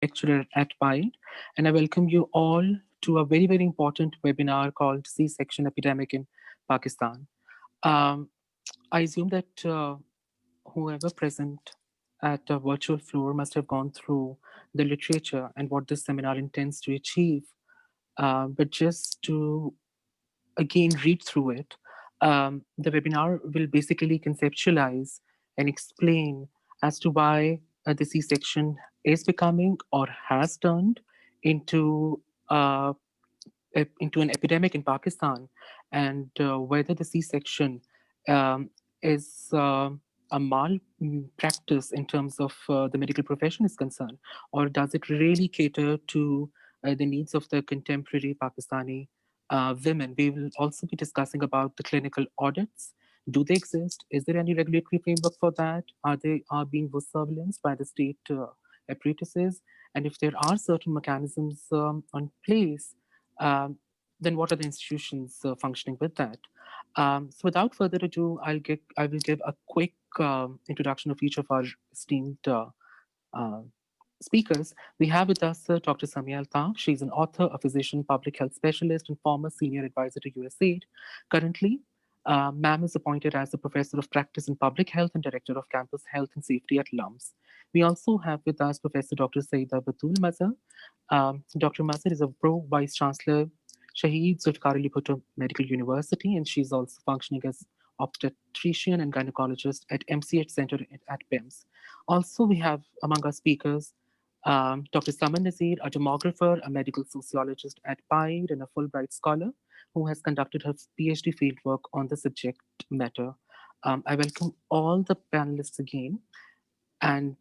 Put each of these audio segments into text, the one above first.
lecturer at PIDE, and I welcome you all to a very, very important webinar called C-section Epidemic in Pakistan. Um, I assume that whoever present at a virtual floor must have gone through the literature and what this seminar intends to achieve. But just to again read through it, the webinar will basically conceptualize and explain as to why the C-section is becoming or has turned into uh, into an epidemic in Pakistan, and whether the C-section um, is a mal practice in terms of the medical profession is concerned, or does it really cater to the needs of the contemporary Pakistani women? We will also be discussing about the clinical audits. Do they exist? Is there any regulatory framework for that? Are they are being surveillanced by the state apparatuses? And if there are certain mechanisms on place, um, then what are the institutions functioning with that? So without further ado, I will give a quick introduction of each of our esteemed uh, speakers. We have with us Dr. Samia Altaf. She's an author, a physician, public health specialist, and former senior advisor to USAID. Currently, ma'am is appointed as the professor of practice in public health and director of campus health and safety at LUMS. We also have with us Professor Dr. Saida Batul Mazhar. Dr. Mazhar is a pro vice chancellor, Shaheed Zulfikar Ali Bhutto Medical University, and she's also functioning as obstetrician and gynecologist at MCH Center at PIMS. Also, we have among our speakers Dr. Saman Nazir, a demographer, a medical sociologist at PIDE, and a Fulbright scholar who has conducted her PhD fieldwork on the subject matter. I welcome all the panelists again, and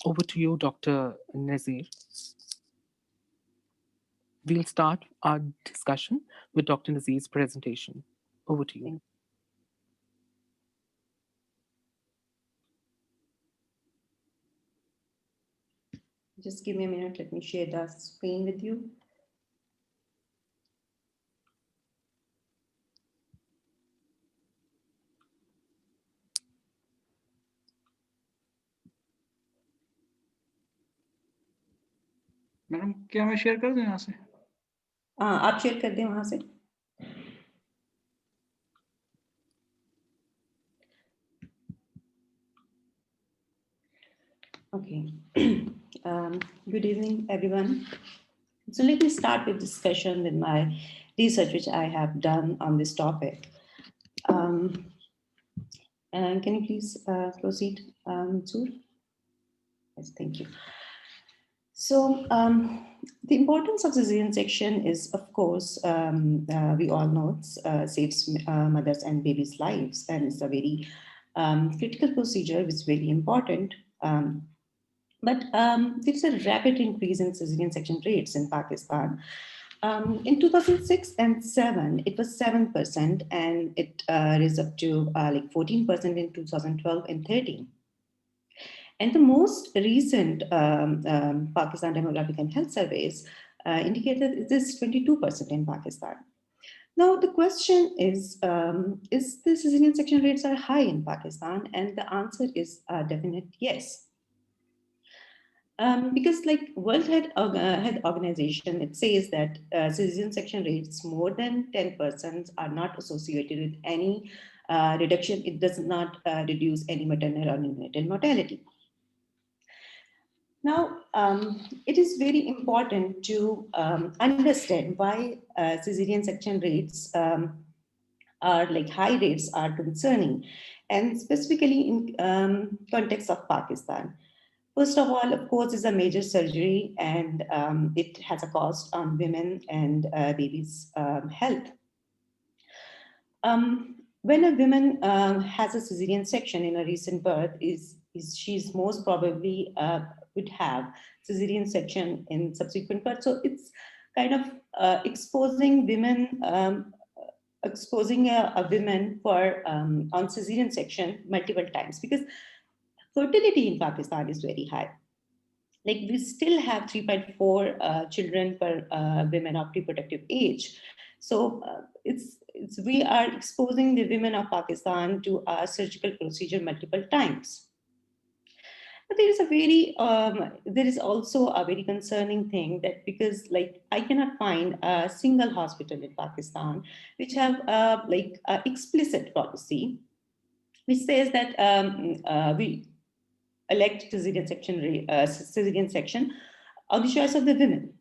over to you, Dr. Nazir. We'll start our discussion with Dr. Nazir's presentation. Over to you. Just give me a minute. Let me share the screen with you. Madam क्या मैं share कर दूं यहाँ से? हाँ, आप share कर दें वहाँ से. Okay. Good evening, everyone. So let me start with discussion with my research, which I have done on this topic. And can you please proceed, Sur? Yes, thank you. So the importance of cesarean section is, of course, we all know it saves mothers and babies' lives, and it's a very critical procedure, which is very important. But there's a rapid increase in cesarean section rates in Pakistan. In 2006 and 7, it was 7%, and it rose up to like 14% in 2012 and 13. And the most recent Pakistan Demographic and Health Surveys indicated it is 22% in Pakistan. Now, the question is the cesarean section rates are high in Pakistan? And the answer is a definite yes. Because like World Health Organization, it says that cesarean section rates more than 10% are not associated with any reduction. It does not reduce any maternal or neonatal mortality. Now, it is very important to understand why cesarean section rates are like high rates are concerning, and specifically in context of Pakistan. First of all, of course, it's a major surgery, and it has a cost on women and babies' health. When a woman has a cesarean section in a recent birth, she's most probably would have cesarean section in subsequent birth. So it's kind of exposing women, exposing a women for on cesarean section multiple times, because fertility in Pakistan is very high. Like we still have 3.4 children per women of reproductive age. So we are exposing the women of Pakistan to a surgical procedure multiple times. But there is also a very concerning thing, that because like I cannot find a single hospital in Pakistan which have like a explicit policy which says that we elect cesarean section on the choice of the women.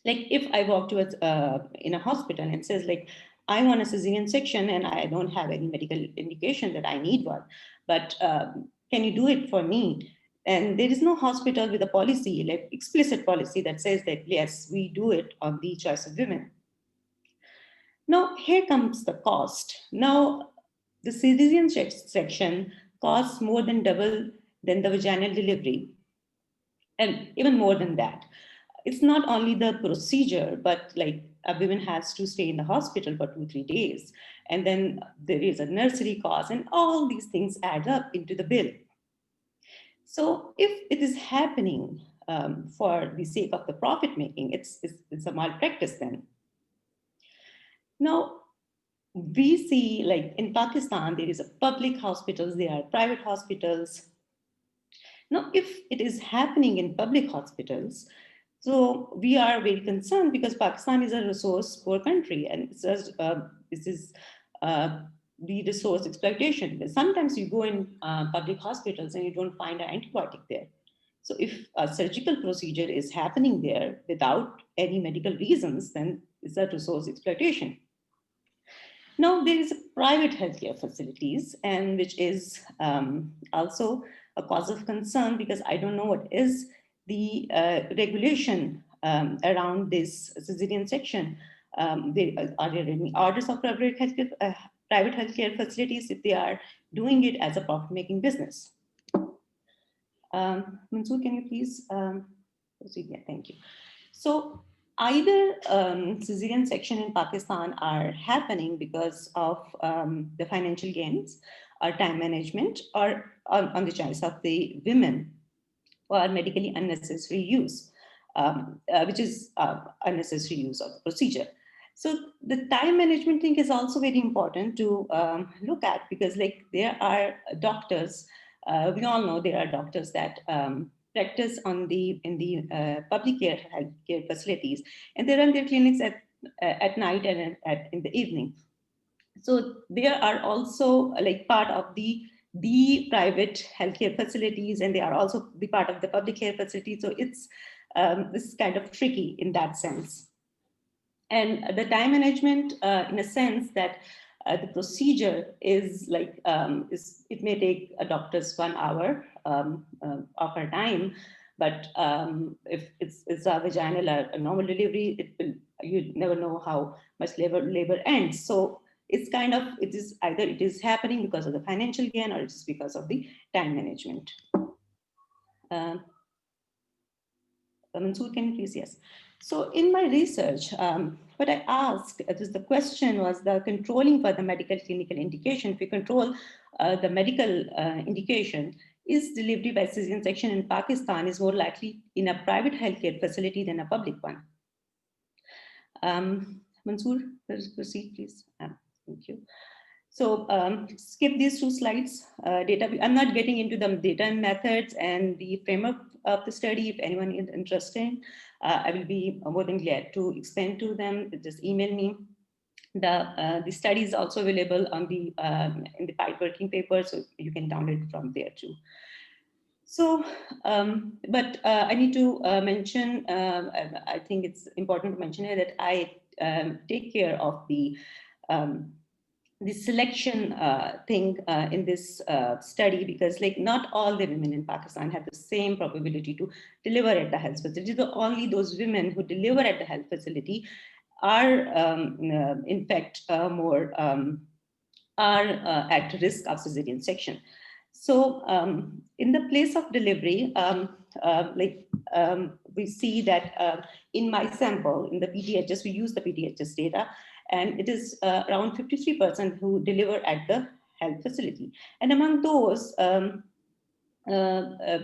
Like if I walk towards in a hospital and says like I want a cesarean section and I don't have any medical indication that I need one, but can you do it for me? And there is no hospital with a policy, like explicit policy, that says that yes, we do it on the choice of women. Now here comes the cost. Now the cesarean section costs more than double than the vaginal delivery, and even more than that. It's not only the procedure, but like a woman has to stay in the hospital for 2 3 days, and then there is a nursery cost, and all these things add up into the bill. So if it is happening for the sake of the profit making, it's a malpractice then. Now we see like in Pakistan there is a public hospitals, there are private hospitals. Now, if it is happening in public hospitals, so we are very concerned because Pakistan is a resource poor country, and this is uh, the resource exploitation. Because sometimes you go in public hospitals and you don't find an antibiotic there. So if a surgical procedure is happening there without any medical reasons, then it's a resource exploitation. Now, there is a private healthcare facilities, and which is also a cause of concern because I don't know what is the regulation around this cesarean section. Are there any orders of private healthcare facilities if they are doing it as a profit-making business? Mansoor, can you please proceed? Yeah, thank you. So either cesarean section in Pakistan are happening because of the financial gains or time management or on the choice of the women or medically unnecessary use, which is unnecessary use of the procedure. So the time management thing is also very important to look at because like there are doctors, we all know there are doctors that practice on the in the public care healthcare facilities, and they run their clinics at night and in the evening. So there are also like part of the private healthcare facilities, and they are also the part of the public care facilities. So it's this is kind of tricky in that sense. And the time management, in a sense that the procedure is like is it may take a doctor's 1 hour of her time, but if it's a vaginal or a normal delivery, it will you never know how much labor ends. So it's kind of it is either it is happening because of the financial gain or it's because of the time management. Uh, Mansoor, can you please? Yes. So in my research, what I asked, the question was the controlling for the medical clinical indication. If we control the medical indication, is delivery by cesarean section in Pakistan is more likely in a private healthcare facility than a public one. Mansoor, proceed, please. Thank you. So skip these 2 slides. Data. I'm not getting into the data and methods and the framework of the study. If anyone is interested, I will be more than glad to explain to them. Just email me. The study is also available on the in the PIPE working paper, so you can download it from there too. So, but I need to mention, I think it's important to mention here that I take care of the selection thing in this study because like not all the women in Pakistan have the same probability to deliver at the health facility. So only those women who deliver at the health facility are in fact more are at risk of cesarean section. So in the place of delivery, we see that in my sample, in the PTHS, we use the PTHS data, and it is around 53% who deliver at the health facility. And among those uh, uh,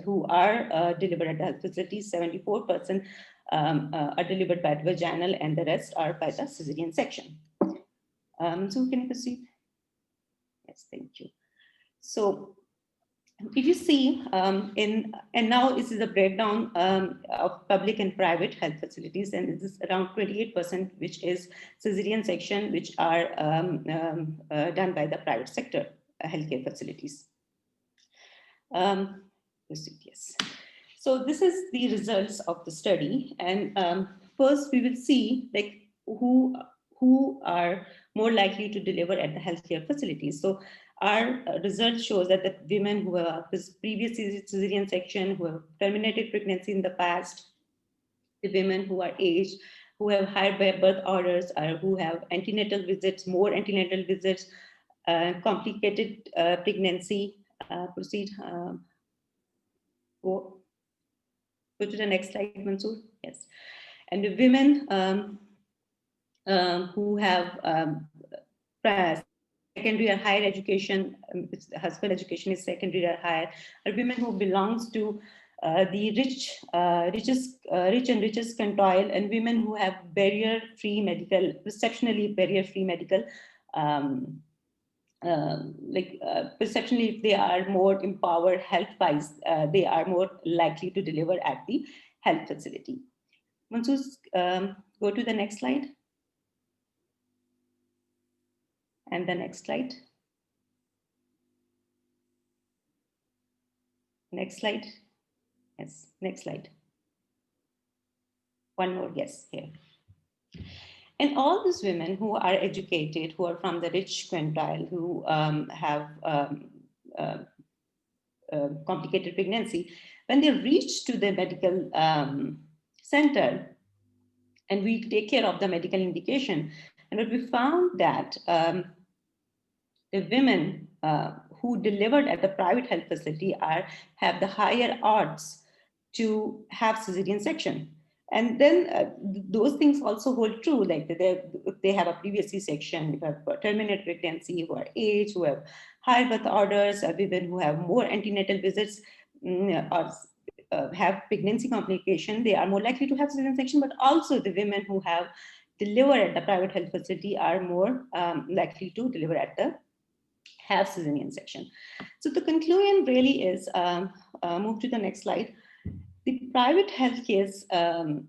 who are delivered at the health facility, 74% are delivered by the vaginal, and the rest are by the cesarean section. So can you proceed? Yes, thank you. So if you see in and now this is a breakdown of public and private health facilities, and this is around 28%, which is cesarean section, which are done by the private sector healthcare facilities. Um, yes. So this is the results of the study, and first we will see like who are more likely to deliver at the healthcare facilities. So our result shows that the women who have previous cesarean section, who have terminated pregnancy in the past, the women who are aged, who have high birth orders, or who have antenatal visits, more antenatal visits, complicated pregnancy. Proceed. Go, go to the next slide, Mansoor. Yes. And the women who have secondary or higher education, husband education is secondary or higher, are women who belongs to the rich and richest quintile, and women who have barrier-free medical, perceptionally barrier-free medical, perceptionally, if they are more empowered health-wise, they are more likely to deliver at the health facility. Mansoor, go to the next slide. And the next slide. Next slide. Yes, next slide. One more, yes, here. And all these women who are educated, who are from the rich quintile, who have complicated pregnancy, when they reach to the medical center, and we take care of the medical indication, and what we found that the women who delivered at the private health facility have the higher odds to have cesarean section. And then those things also hold true, like if they have a previous C-section, if have terminated pregnancy, who are aged, who have high birth orders, women who have more antenatal visits, or have pregnancy complication, they are more likely to have cesarean section. But also the women who have delivered at the private health facility are more likely to deliver at the have cesarean section. So the conclusion really is, move to the next slide. The private healthcare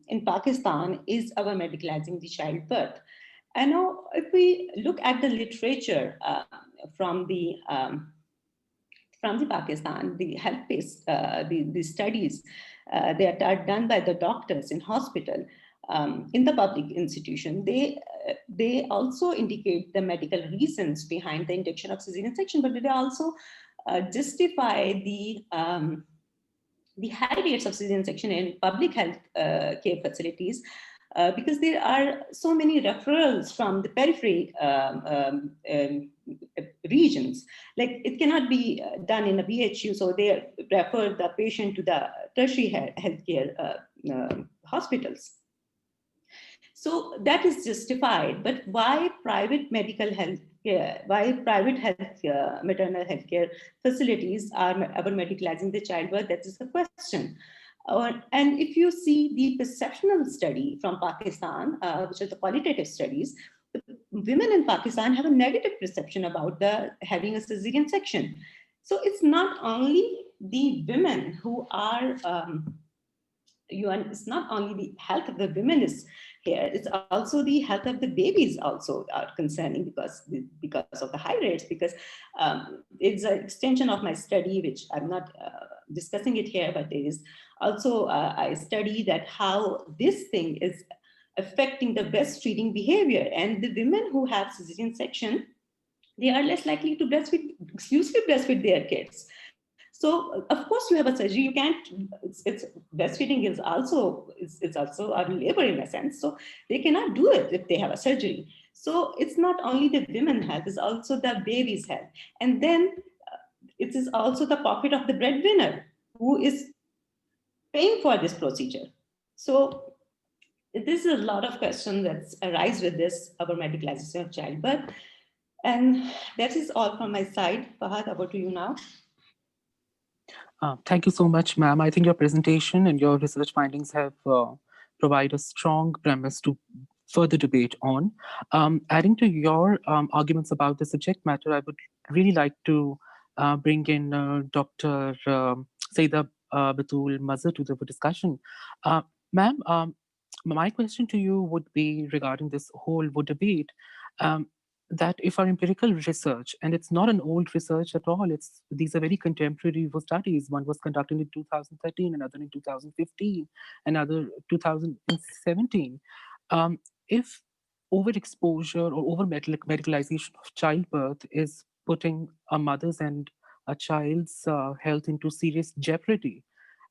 in Pakistan is our medicalizing the childbirth. And now, if we look at the literature from the Pakistan, the health-based the studies that are done by the doctors in hospital, in the public institution, they also indicate the medical reasons behind the induction of cesarean section, but they also justify the high rates of cesarean section in public health care facilities, because there are so many referrals from the periphery regions. Like it cannot be done in a BHU, so they refer the patient to the tertiary healthcare hospitals. So that is justified, but why private medical health care, why private health maternal health care facilities are ever medicalizing the childbirth? That is the question. And if you see the perceptional study from Pakistan, which are the qualitative studies, the women in Pakistan have a negative perception about the having a cesarean section. So it's not only the women who are it's not only the health of the women is here, it's also the health of the babies also are concerning because of the high rates, because it's an extension of my study, which I'm not discussing it here, but there is also I study that how this thing is affecting the breastfeeding behavior, and the women who have cesarean section, they are less likely to exclusively breastfeed their kids. So of course you have a surgery, you can't, it's breastfeeding is also a labor in a sense, so they cannot do it if they have a surgery. So it's not only the women's health, it's also the baby's health. And then it is also the pocket of the breadwinner who is paying for this procedure. So this is a lot of questions that arise with this, our medicalization of childbirth. And that is all from my side. Fahad, over to you now. Thank you so much, ma'am. I think your presentation and your research findings have provided a strong premise to further debate on. Adding to your arguments about the subject matter, I would really like to bring in Dr. Saida Batul Mazhar to the discussion. Uh, Ma'am, my question to you would be regarding this whole would debate. Um, that if our empirical research, and it's not an old research at all, it's these are very contemporary studies. One was conducted in 2013, another in 2015, another 2017. Um, if overexposure or over medicalization of childbirth is putting a mother's and a child's health into serious jeopardy,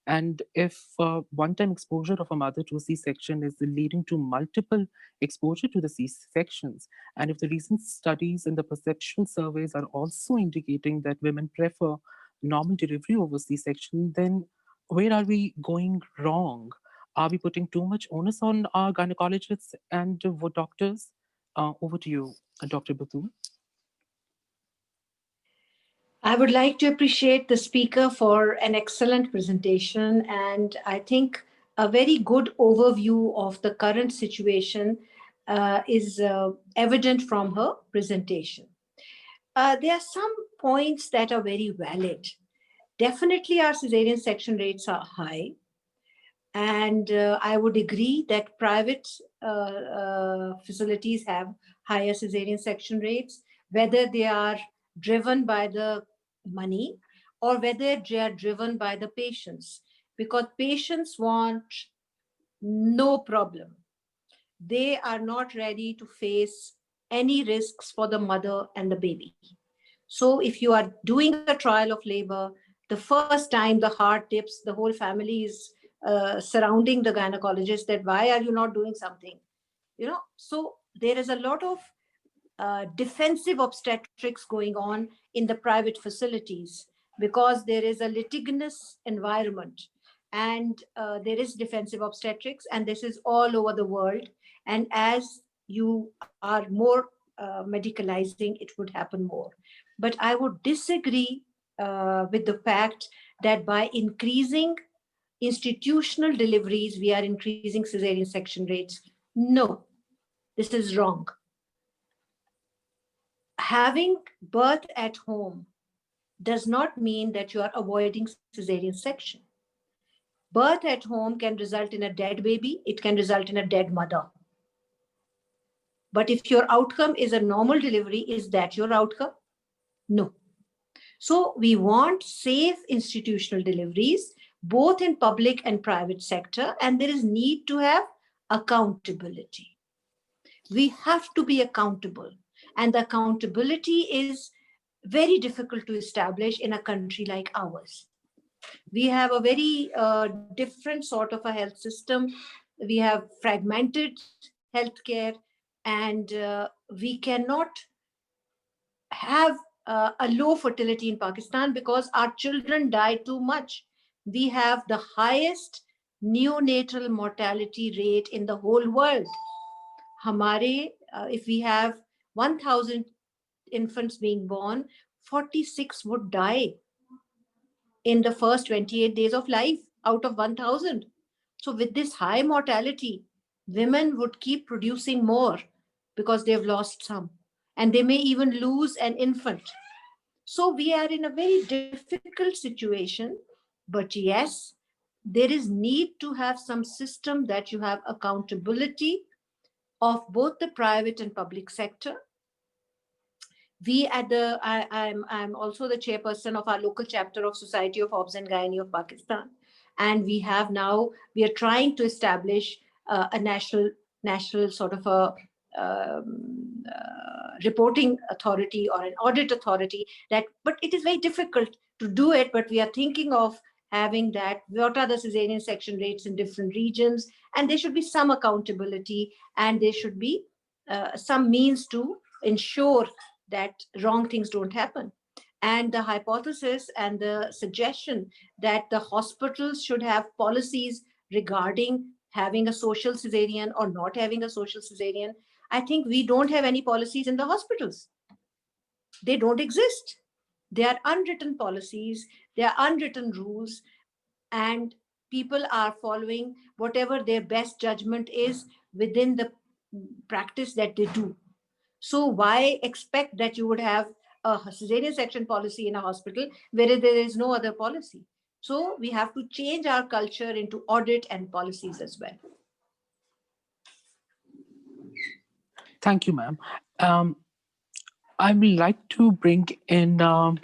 and if one-time exposure of a mother to a C-section is leading to multiple exposure to the C-sections, and if the recent studies and the perceptual surveys are also indicating that women prefer normal delivery over C-section, then where are we going wrong? Are we putting too much onus on our gynecologists and doctors? Over to you, Dr. Batul. I would like to appreciate the speaker for an excellent presentation, and I think a very good overview of the current situation is evident from her presentation. There are some points that are very valid. Definitely, our cesarean section rates are high, and I would agree that private facilities have higher cesarean section rates, whether they are driven by the money or whether they are driven by the patients, because patients want no problem. They are not ready to face any risks for the mother and the baby. So if you are doing a trial of labor, the first time the heart dips, the whole family is surrounding the gynecologist that why are you not doing something? So there is a lot of defensive obstetrics going on in the private facilities because there is a litigious environment, and there is defensive obstetrics, and this is all over the world. And as you are more medicalizing, it would happen more. But I would disagree with the fact that by increasing institutional deliveries, we are increasing cesarean section rates. No, this is wrong. Having birth at home does not mean that you are avoiding cesarean section. Birth at home can result in a dead baby, it can result in a dead mother. But if your outcome is a normal delivery, is that your outcome? No. So we want safe institutional deliveries, both in public and private sector, and there is need to have accountability. We have to be accountable, and the accountability is very difficult to establish in a country like ours. We have a very different sort of a health system. We have fragmented healthcare, and we cannot have a low fertility in Pakistan because our children die too much. We have the highest neonatal mortality rate in the whole world. If we have 1,000 infants being born, 46 would die in the first 28 days of life out of 1,000. So, with this high mortality, women would keep producing more because they've lost some, and they may even lose an infant. So, we are in a very difficult situation, but yes, there is need to have some system that you have accountability of both the private and public sector. We at the I'm also the chairperson of our local chapter of Society of Obs and Gynae of Pakistan, and we are trying to establish a national sort of a reporting authority or an audit authority. But it is very difficult to do it. But we are thinking of having that. What are the cesarean section rates in different regions? And there should be some accountability, and there should be some means to ensure that wrong things don't happen. And the hypothesis and the suggestion that the hospitals should have policies regarding having a social cesarean or not having a social cesarean, I think we don't have any policies in the hospitals. They don't exist. They are unwritten policies, they are unwritten rules, and people are following whatever their best judgment is within the practice that they do. So why expect that you would have a cesarean section policy in a hospital where there is no other policy. So we have to change our culture into audit and policies as well. Thank you, ma'am. Um, I would like to bring in Dr.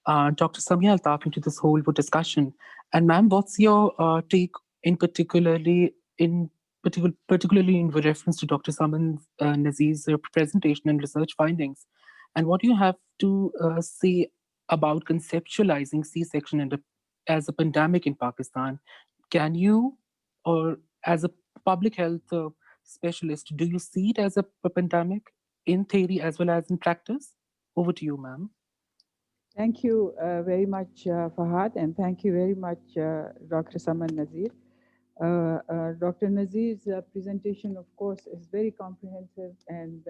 Samia Altaf into this whole discussion. And ma'am, what's your take in particularly in reference to Dr. Saman Nazir's presentation and research findings, and what do you have to say about conceptualizing C-section as a pandemic in Pakistan? Can you, or as a public health specialist, do you see it as a pandemic in theory as well as in practice? Over to you, ma'am. Thank you very much, Fahad, and thank you very much, Dr. Saman Nazir. Dr. Nazir's presentation, of course, is very comprehensive and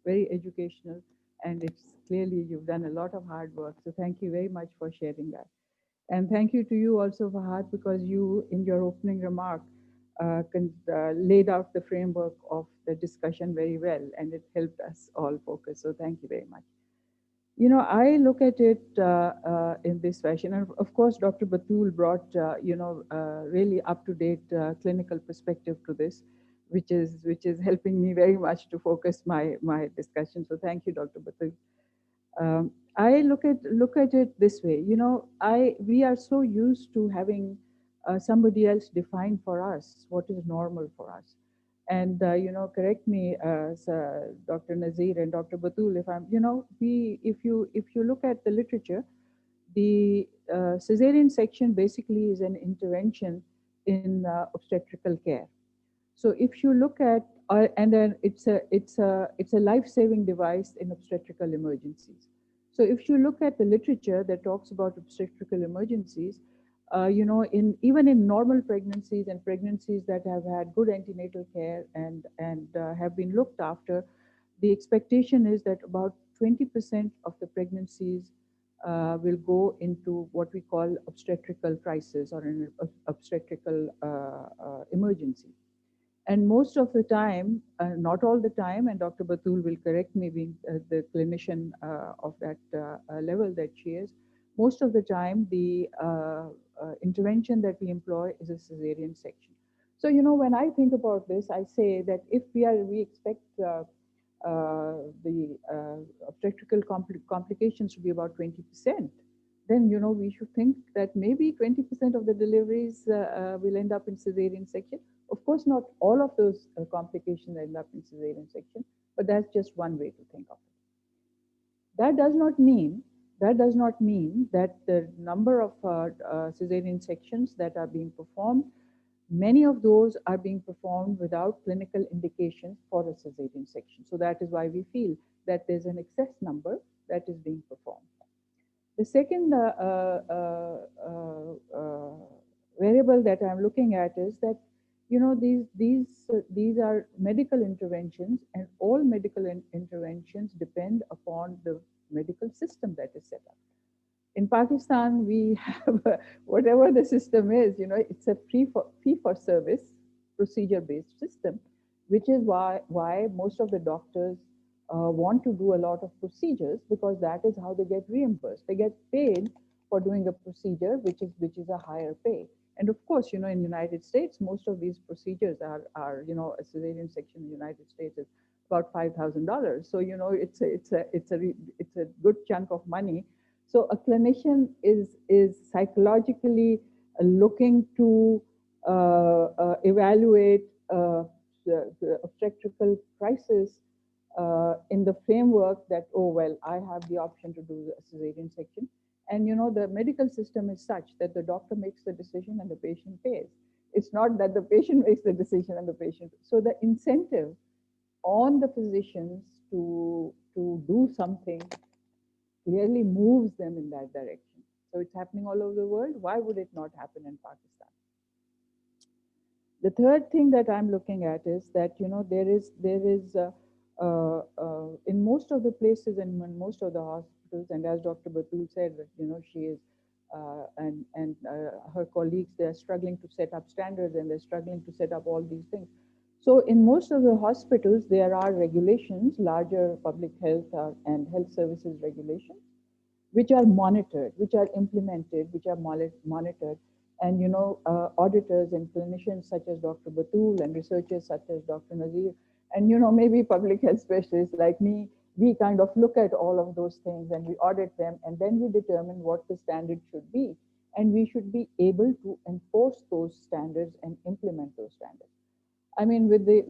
very educational, and it's clearly you've done a lot of hard work. So thank you very much for sharing that. And thank you to you also, Fahad, because you, in your opening remark, laid out the framework of the discussion very well, and it helped us all focus. So thank you very much. I look at it in this fashion. And of course, Dr. Batul brought, really up-to-date clinical perspective to this, which is helping me very much to focus my discussion. So thank you, Dr. Batul. I look at it this way. We are so used to having somebody else define for us what is normal for us. And correct me, Dr. Nazir and Dr. Batul, if I'm, if you look at the literature, the cesarean section basically is an intervention in obstetrical care. So if you look at, and then it's a life-saving device in obstetrical emergencies. So if you look at the literature that talks about obstetrical emergencies, in even in normal pregnancies and pregnancies that have had good antenatal care and have been looked after, the expectation is that about 20% of the pregnancies will go into what we call obstetrical crisis or an obstetrical emergency. And most of the time, not all the time, and Dr. Batul will correct me being the clinician of that level that she is, most of the time the intervention that we employ is a cesarean section. So, when I think about this, I say that if we expect the obstetrical complications to be about 20%, then we should think that maybe 20% of the deliveries will end up in cesarean section. Of course, not all of those complications end up in cesarean section, but that's just one way to think of it. That does not mean that the number of cesarean sections that are being performed, many of those are being performed without clinical indications for a cesarean section. So that is why we feel that there's an excess number that is being performed. The second variable that I'm looking at is that these are medical interventions, and all medical interventions depend upon the medical system that is set up. In Pakistan, we have whatever the system is, it's a fee for service procedure based system, which is why most of the doctors want to do a lot of procedures, because that is how they get reimbursed. They get paid for doing a procedure, which is a higher pay. And of course, in the United States, most of these procedures are a cesarean section in the United States is about $5,000. So it's a good chunk of money. So a clinician is psychologically looking to evaluate the obstetrical crisis in the framework that, oh, well, I have the option to do a cesarean section. And the medical system is such that the doctor makes the decision and the patient pays. It's not that the patient makes the decision and the patient. So the incentive on the physicians to do something clearly moves them in that direction. So it's happening all over the world. Why would it not happen in Pakistan? The third thing that I'm looking at is that there is in most of the places and in most of the hospitals, and as Dr. Batul said, that she is and her colleagues, they are struggling to set up standards and they're struggling to set up all these things. So in most of the hospitals, there are regulations, larger public health and health services regulations, which are monitored, which are implemented, which are monitored. And, auditors and clinicians such as Dr. Batul and researchers such as Dr. Nazir, and, maybe public health specialists like me, we kind of look at all of those things and we audit them, and then we determine what the standard should be. And we should be able to enforce those standards and implement those standards. I mean, with the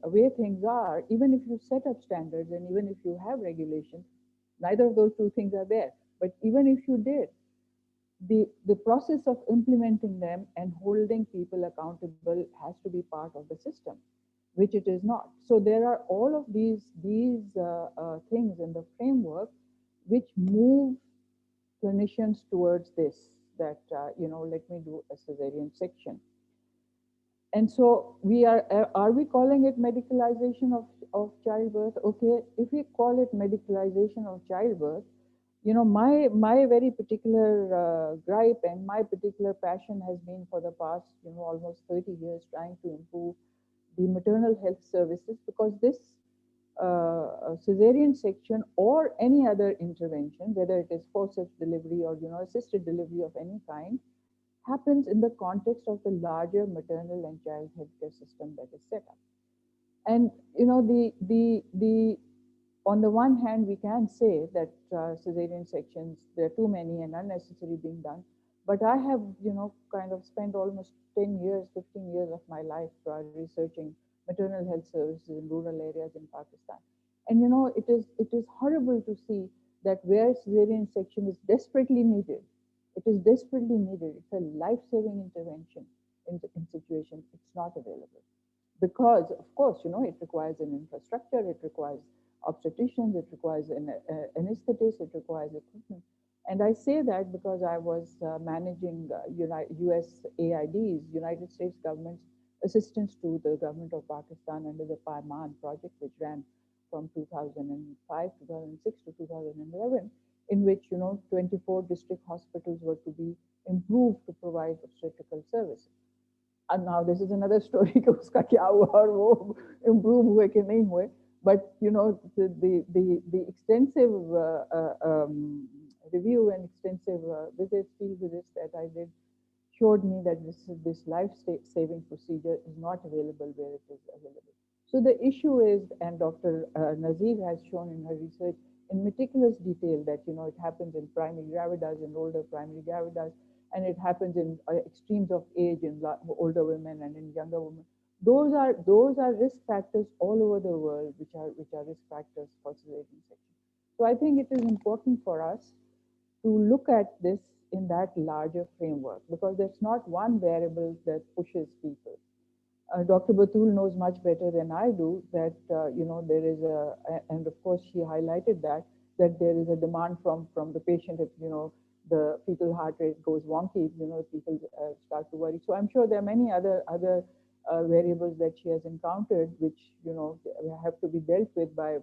way things are, even if you set up standards and even if you have regulations, neither of those two things are there. But even if you did, the process of implementing them and holding people accountable has to be part of the system, which it is not. So there are all of these things in the framework which move clinicians towards this. That let me do a cesarean section. And so are we calling it medicalization of childbirth? Okay, if we call it medicalization of childbirth, my very particular gripe and my particular passion has been for the past, almost 30 years trying to improve the maternal health services, because this cesarean section or any other intervention, whether it is forceps delivery or, assisted delivery of any kind, happens in the context of the larger maternal and child healthcare system that is set up. And the on the one hand, we can say that cesarean sections, there are too many and unnecessary being done. But I have, kind of spent almost 10 years, 15 years of my life researching maternal health services in rural areas in Pakistan. And, it is horrible to see that where cesarean section is desperately needed, it is desperately needed. It's a life-saving intervention in situations. It's not available because, of course, it requires an infrastructure, it requires obstetricians, it requires an anesthetist, it requires equipment. And I say that because I was managing USAID's, United States government's assistance to the government of Pakistan under the Paiman project, which ran from 2005, 2006 to 2011, in which 24 district hospitals were to be improved to provide obstetrical services. And now this is another story कि उसका क्या हुआ और वो improve हुए कि नहीं हुए. But the extensive review and extensive field visits that I did showed me that this life-saving procedure is not available where it is available. So the issue is, and Dr. Nazir has shown in her research in meticulous detail that it happens in primary gravidas, in older primary gravidas, and it happens in extremes of age in older women and in younger women. Those are risk factors all over the world, which are risk factors for cesarean section. So I think it is important for us to look at this in that larger framework, because there's not one variable that pushes people. Dr. Batul knows much better than I do that there is and of course she highlighted that there is a demand from the patient. If the fetal heart rate goes wonky, people start to worry. So I'm sure there are many other variables that she has encountered, which have to be dealt with by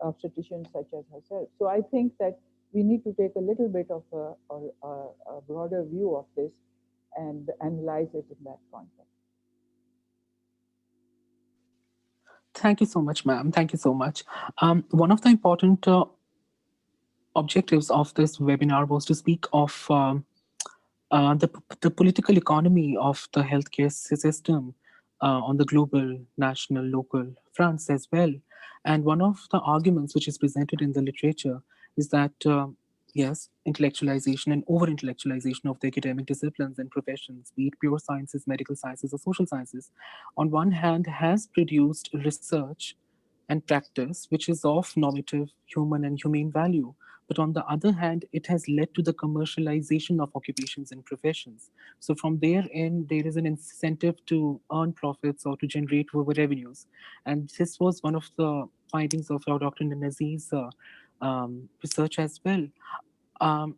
obstetricians such as herself. So I think that we need to take a little bit of a broader view of this and analyze it in that context. Thank you so much, ma'am. Thank you so much. One of the important objectives of this webinar was to speak of the political economy of the healthcare system on the global, national, local fronts as well. And one of the arguments which is presented in the literature is that, yes, intellectualization and over intellectualization of the academic disciplines and professions, be it pure sciences, medical sciences, or social sciences, on one hand, has produced research and practice which is of normative, human, and humane value. But on the other hand, it has led to the commercialization of occupations and professions. So from therein, there is an incentive to earn profits or to generate revenues. And this was one of the findings of our Dr. Nazir's research as well. Um,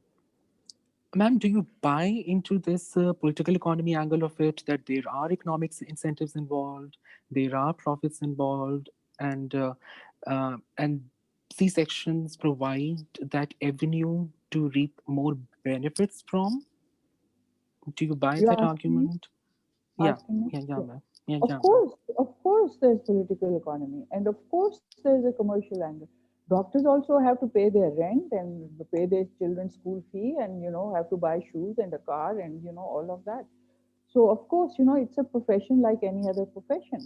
Ma'am, do you buy into this political economy angle of it, that there are economic incentives involved, there are profits involved, and C sections provide that avenue to reap more benefits from? Do you buy You that ask me? argument? Yeah, asking me? yeah, yeah, Yeah. ma'am. Yeah, Of yeah, ma'am. course, of course, there's political economy, and of course, there's a commercial angle. Doctors also have to pay their rent and pay their children's school fee, and have to buy shoes and a car, and all of that. So of course, it's a profession like any other profession.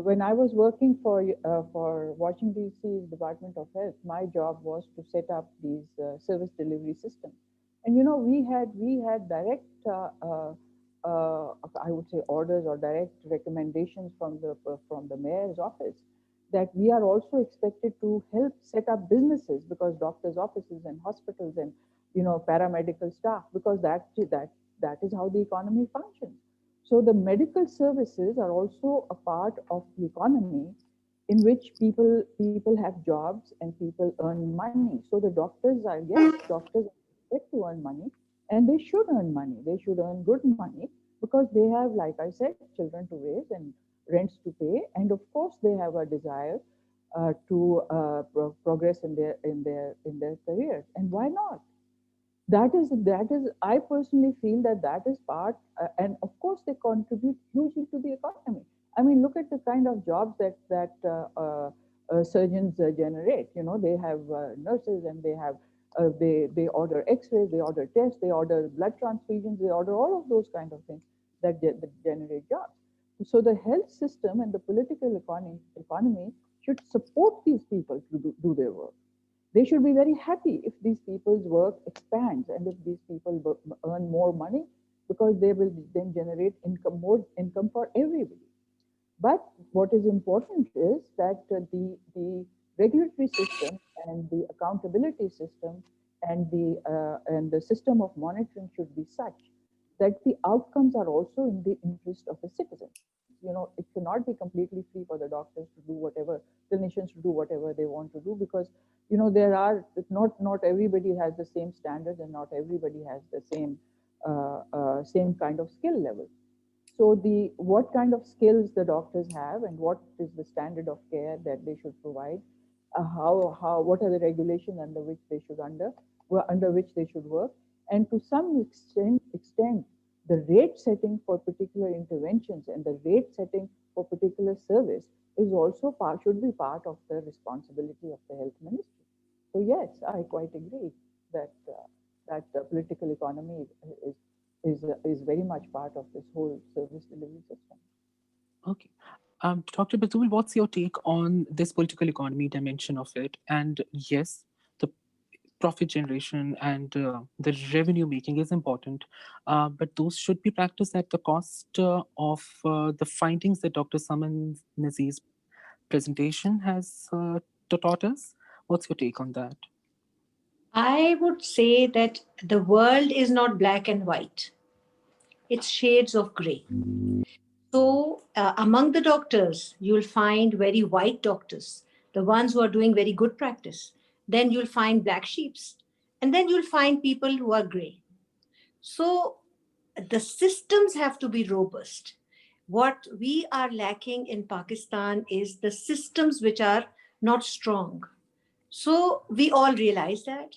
When I was working for Washington D.C.'s Department of Health, my job was to set up these service delivery systems, and we had direct, I would say, orders or direct recommendations from the mayor's office that we are also expected to help set up businesses, because doctors' offices and hospitals and paramedical staff, because that is how the economy functions. So the medical services are also a part of the economy, in which people have jobs and people earn money. So the doctors are, yes, doctors expect to earn money, and they should earn money. They should earn good money, because they have, like I said, children to raise and rents to pay, and of course they have a desire to progress in their careers. And why not? That is I personally feel that is part, and of course they contribute hugely to the economy. I mean, look at the kind of jobs that surgeons generate. They have nurses, and they order x-rays, they order tests, they order blood transfusions, they order all of those kind of things that generate jobs. So the health system and the political economy should support these people to do their work. They should be very happy if these people's work expands, and if these people earn more money, because they will then generate more income for everybody. But what is important is that the regulatory system and the accountability system and the system of monitoring should be such that the outcomes are also in the interest of the citizens. It cannot be completely free for the doctors to do whatever, clinicians to do whatever they want to do, because there are not everybody has the same standards, and not everybody has the same kind of skill level. So the what kind of skills the doctors have, and what is the standard of care that they should provide, how what are the regulations under which they should work, and to some extent the rate setting for particular interventions and the rate setting for particular service is also should be part of the responsibility of the health ministry. So yes, I quite agree that the political economy is very much part of this whole service delivery system. Okay. Dr. Batul, what's your take on this political economy dimension of it? And yes, the profit generation and the revenue making is important, but those should be practiced at the cost of the findings that Dr. Saman Nazir's presentation has taught us. What's your take on that? I would say that the world is not black and white, it's shades of gray. So, among the doctors, you'll find very white doctors, the ones who are doing very good practice. Then you'll find black sheeps. And then you'll find people who are gray. So, the systems have to be robust. What we are lacking in Pakistan is the systems which are not strong. So, we all realize that.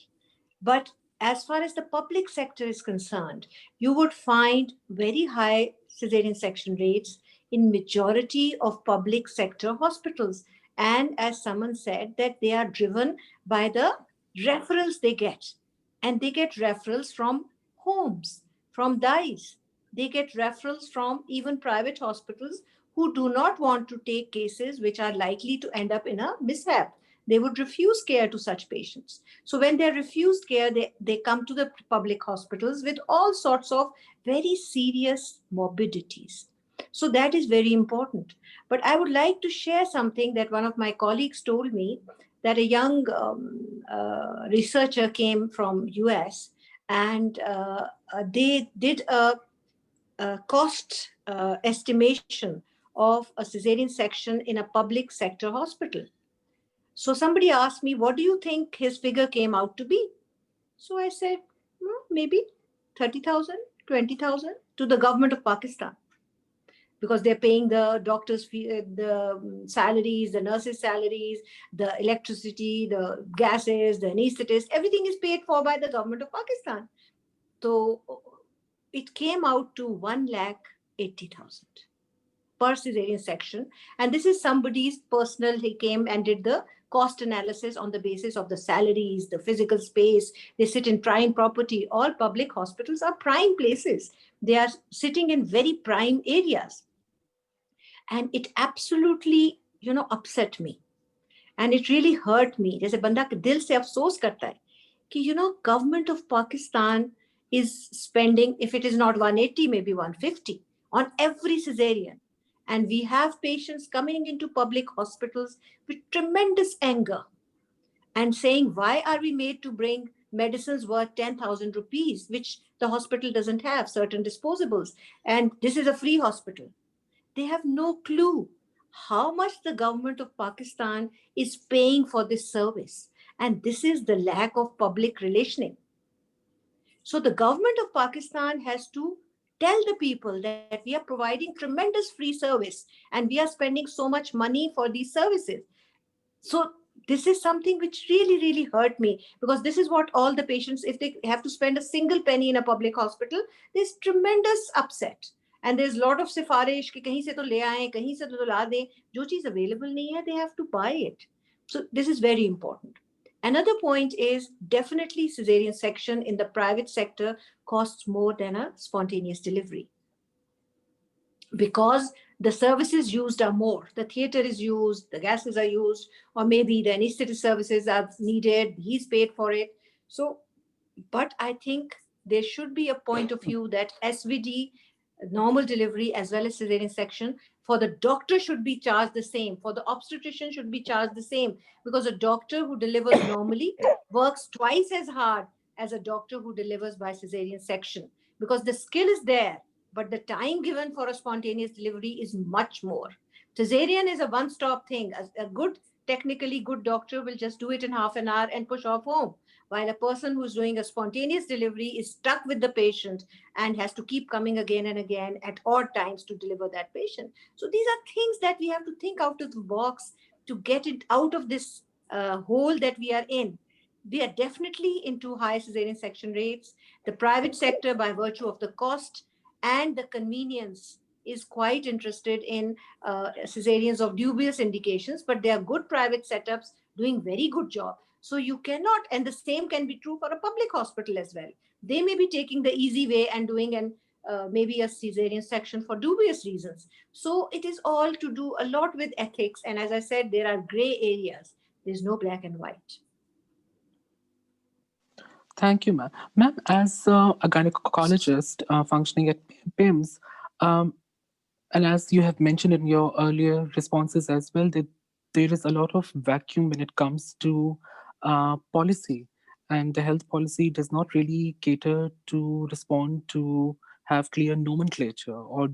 But as far as the public sector is concerned, you would find very high cesarean section rates in majority of public sector hospitals. And as someone said, that they are driven by the referrals they get. And they get referrals from homes, from DICE. They get referrals from even private hospitals who do not want to take cases which are likely to end up in a mishap. They would refuse care to such patients. So when they're refused care, they come to the public hospitals with all sorts of very serious morbidities. So that is very important. But I would like to share something that one of my colleagues told me, that a young researcher came from US, and they did a cost estimation of a cesarean section in a public sector hospital. So somebody asked me, what do you think his figure came out to be? So I said, maybe 30,000, 20,000 to the government of Pakistan, because they're paying the doctors' fee, the salaries, the nurses' salaries, the electricity, the gases, the anesthetists, everything is paid for by the government of Pakistan. So it came out to 1 lakh 80,000 per cesarean section. And this is somebody's personal, he came and did the cost analysis on the basis of the salaries, the physical space. They sit in prime property. All public hospitals are prime places. They are sitting in very prime areas. And it absolutely, upset me. And it really hurt me. जैसे बंदा दिल से अफसोस करता है कि government of Pakistan is spending, if it is not 180, maybe 150 on every cesarean. And we have patients coming into public hospitals with tremendous anger and saying, why are we made to bring medicines worth 10,000 rupees, which the hospital doesn't have, certain disposables? And this is a free hospital. They have no clue how much the government of Pakistan is paying for this service. And this is the lack of public relationing. So the government of Pakistan has to tell the people that we are providing tremendous free service and we are spending so much money for these services. So this is something which really, really hurt me, because this is what all the patients, if they have to spend a single penny in a public hospital, there's tremendous upset. And there's a lot of sifarish कि कहीं से तो ले आएं, कहीं से तो ला दें, जो चीज available नहीं है, they have to buy it. So this is very important. Another point is definitely cesarean section in the private sector costs more than a spontaneous delivery, because the services used are more. The theater is used, the gases are used, or maybe the anesthetist services are needed, he's paid for it. So, but I think there should be a point of view that SVD, normal delivery as well as cesarean section, for the doctor should be charged the same, for the obstetrician should be charged the same, because a doctor who delivers normally works twice as hard as a doctor who delivers by cesarean section, because the skill is there, but the time given for a spontaneous delivery is much more. Cesarean is a one-stop thing. A good, technically good doctor will just do it in half an hour and push off home, while a person who's doing a spontaneous delivery is stuck with the patient and has to keep coming again and again at odd times to deliver that patient. So these are things that we have to think out of the box to get it out of this hole that we are in. We are definitely into high cesarean section rates. The private sector, by virtue of the cost and the convenience, is quite interested in cesareans of dubious indications, but they are good private setups doing very good job. So you cannot, and the same can be true for a public hospital as well. They may be taking the easy way and doing an maybe a cesarean section for dubious reasons. So it is all to do a lot with ethics. And as I said, there are gray areas. There's no black and white. Thank you, ma'am. Ma'am, as a gynecologist functioning at PIMS, um, and as you have mentioned in your earlier responses as well, that there is a lot of vacuum when it comes to policy, and the health policy does not really cater to respond to have clear nomenclature or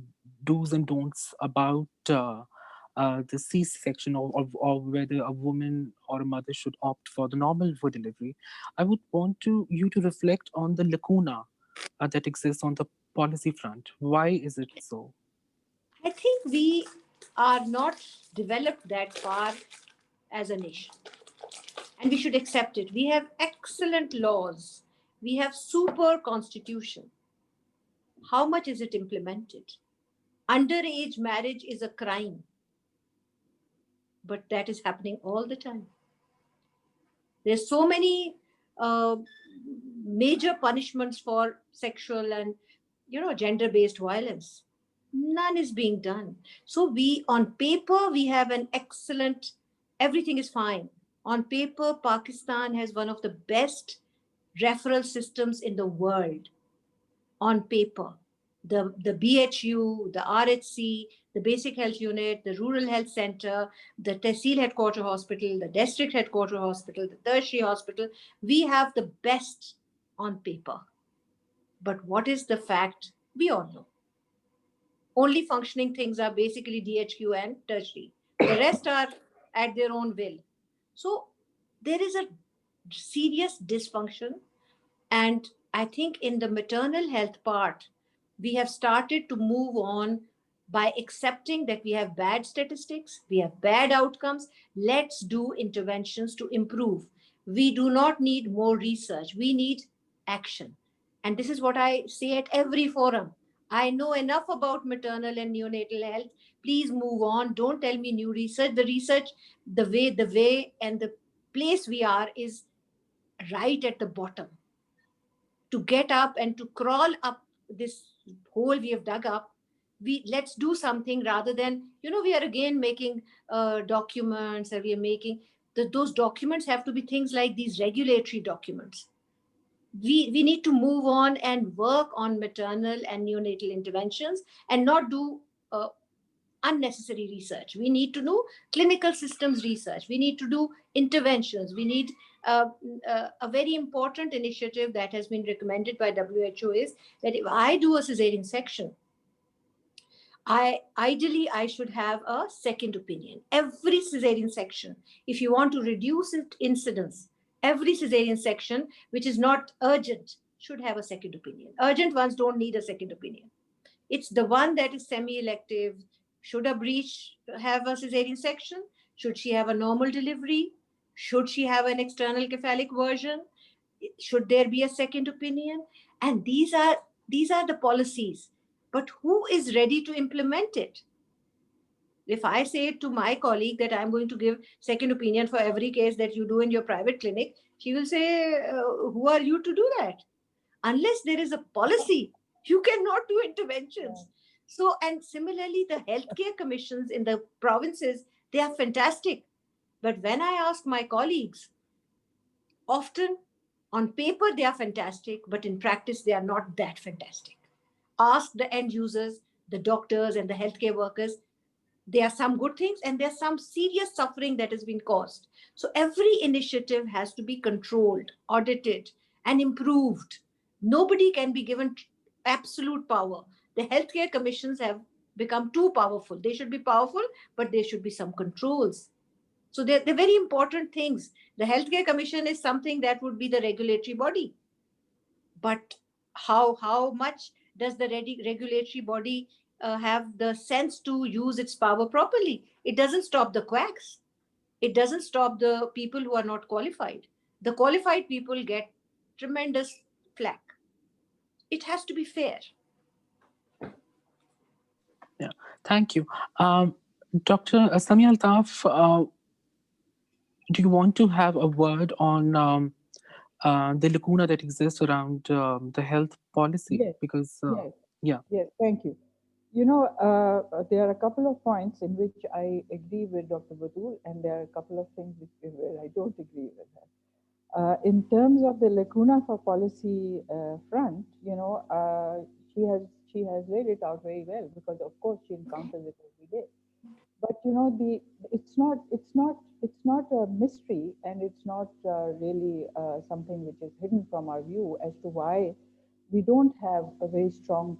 do's and don'ts about the C-section, or whether a woman or a mother should opt for the normal for delivery. I would want you to reflect on the lacuna that exists on the policy front. Why is it so? I think we are not developed that far as a nation, and we should accept it. We have excellent laws. We have super constitution. How much is it implemented? Underage marriage is a crime, but that is happening all the time. There's so many uh, major punishments for sexual and gender-based violence. None is being done. So we, on paper, we have an excellent. Everything is fine. On paper, Pakistan has one of the best referral systems in the world. On paper, the BHU, the RHC, the Basic Health Unit, the Rural Health Center, the Tehsil Headquarter Hospital, the District Headquarter Hospital, the Tertiary Hospital, we have the best on paper. But what is the fact? We all know. Only functioning things are basically DHQ and tertiary. The rest are at their own will. So there is a serious dysfunction. And I think in the maternal health part, we have started to move on by accepting that we have bad statistics, we have bad outcomes. Let's do interventions to improve. We do not need more research, we need action. And this is what I say at every forum. I know enough about maternal and neonatal health. Please move on. Don't tell me new research. The research, the way and the place we are is right at the bottom. To get up and to crawl up this hole we have dug up, we let's do something rather than, we are again making documents, and we are making those documents have to be things like these regulatory documents. We need to move on and work on maternal and neonatal interventions and not do uh, unnecessary research. We need to do clinical systems research. We need to do interventions. We need a very important initiative that has been recommended by WHO is that if I do a cesarean section, I should have a second opinion. Every cesarean section, if you want to reduce incidence, every cesarean section which is not urgent should have a second opinion. Urgent ones don't need a second opinion. It's the one that is semi-elective. Should a breech have a cesarean section? Should she have a normal delivery? Should she have an external cephalic version? Should there be a second opinion? And these are the policies. But who is ready to implement it? If I say to my colleague that I'm going to give second opinion for every case that you do in your private clinic, she will say, "Who are you to do that?" Unless there is a policy, you cannot do interventions. So, and similarly, the healthcare commissions in the provinces, they are fantastic. But when I ask my colleagues, often on paper they are fantastic, but in practice they are not that fantastic. Ask the end users, the doctors and the healthcare workers. There are some good things and there's some serious suffering that has been caused. So every initiative has to be controlled, audited, and improved. Nobody can be given absolute power. The healthcare commissions have become too powerful. They should be powerful, but there should be some controls. So they're very important things. The healthcare commission is something that would be the regulatory body, but how much does the regulatory body have the sense to use its power properly? It doesn't stop the quacks. It doesn't stop the people who are not qualified. The qualified people get tremendous flack. It has to be fair. Yeah, thank you. Dr. Samia Altaf, do you want to have a word on the lacuna that exists around the health policy? Yes, Because, yes, yeah, yes. Thank you. There are a couple of points in which I agree with Dr. Batul, and there are a couple of things where I don't agree with her. In terms of the lacuna for policy front, she has laid it out very well because, of course, she encounters it every day. But the it's not a mystery, and it's not really something which is hidden from our view as to why we don't have a very strong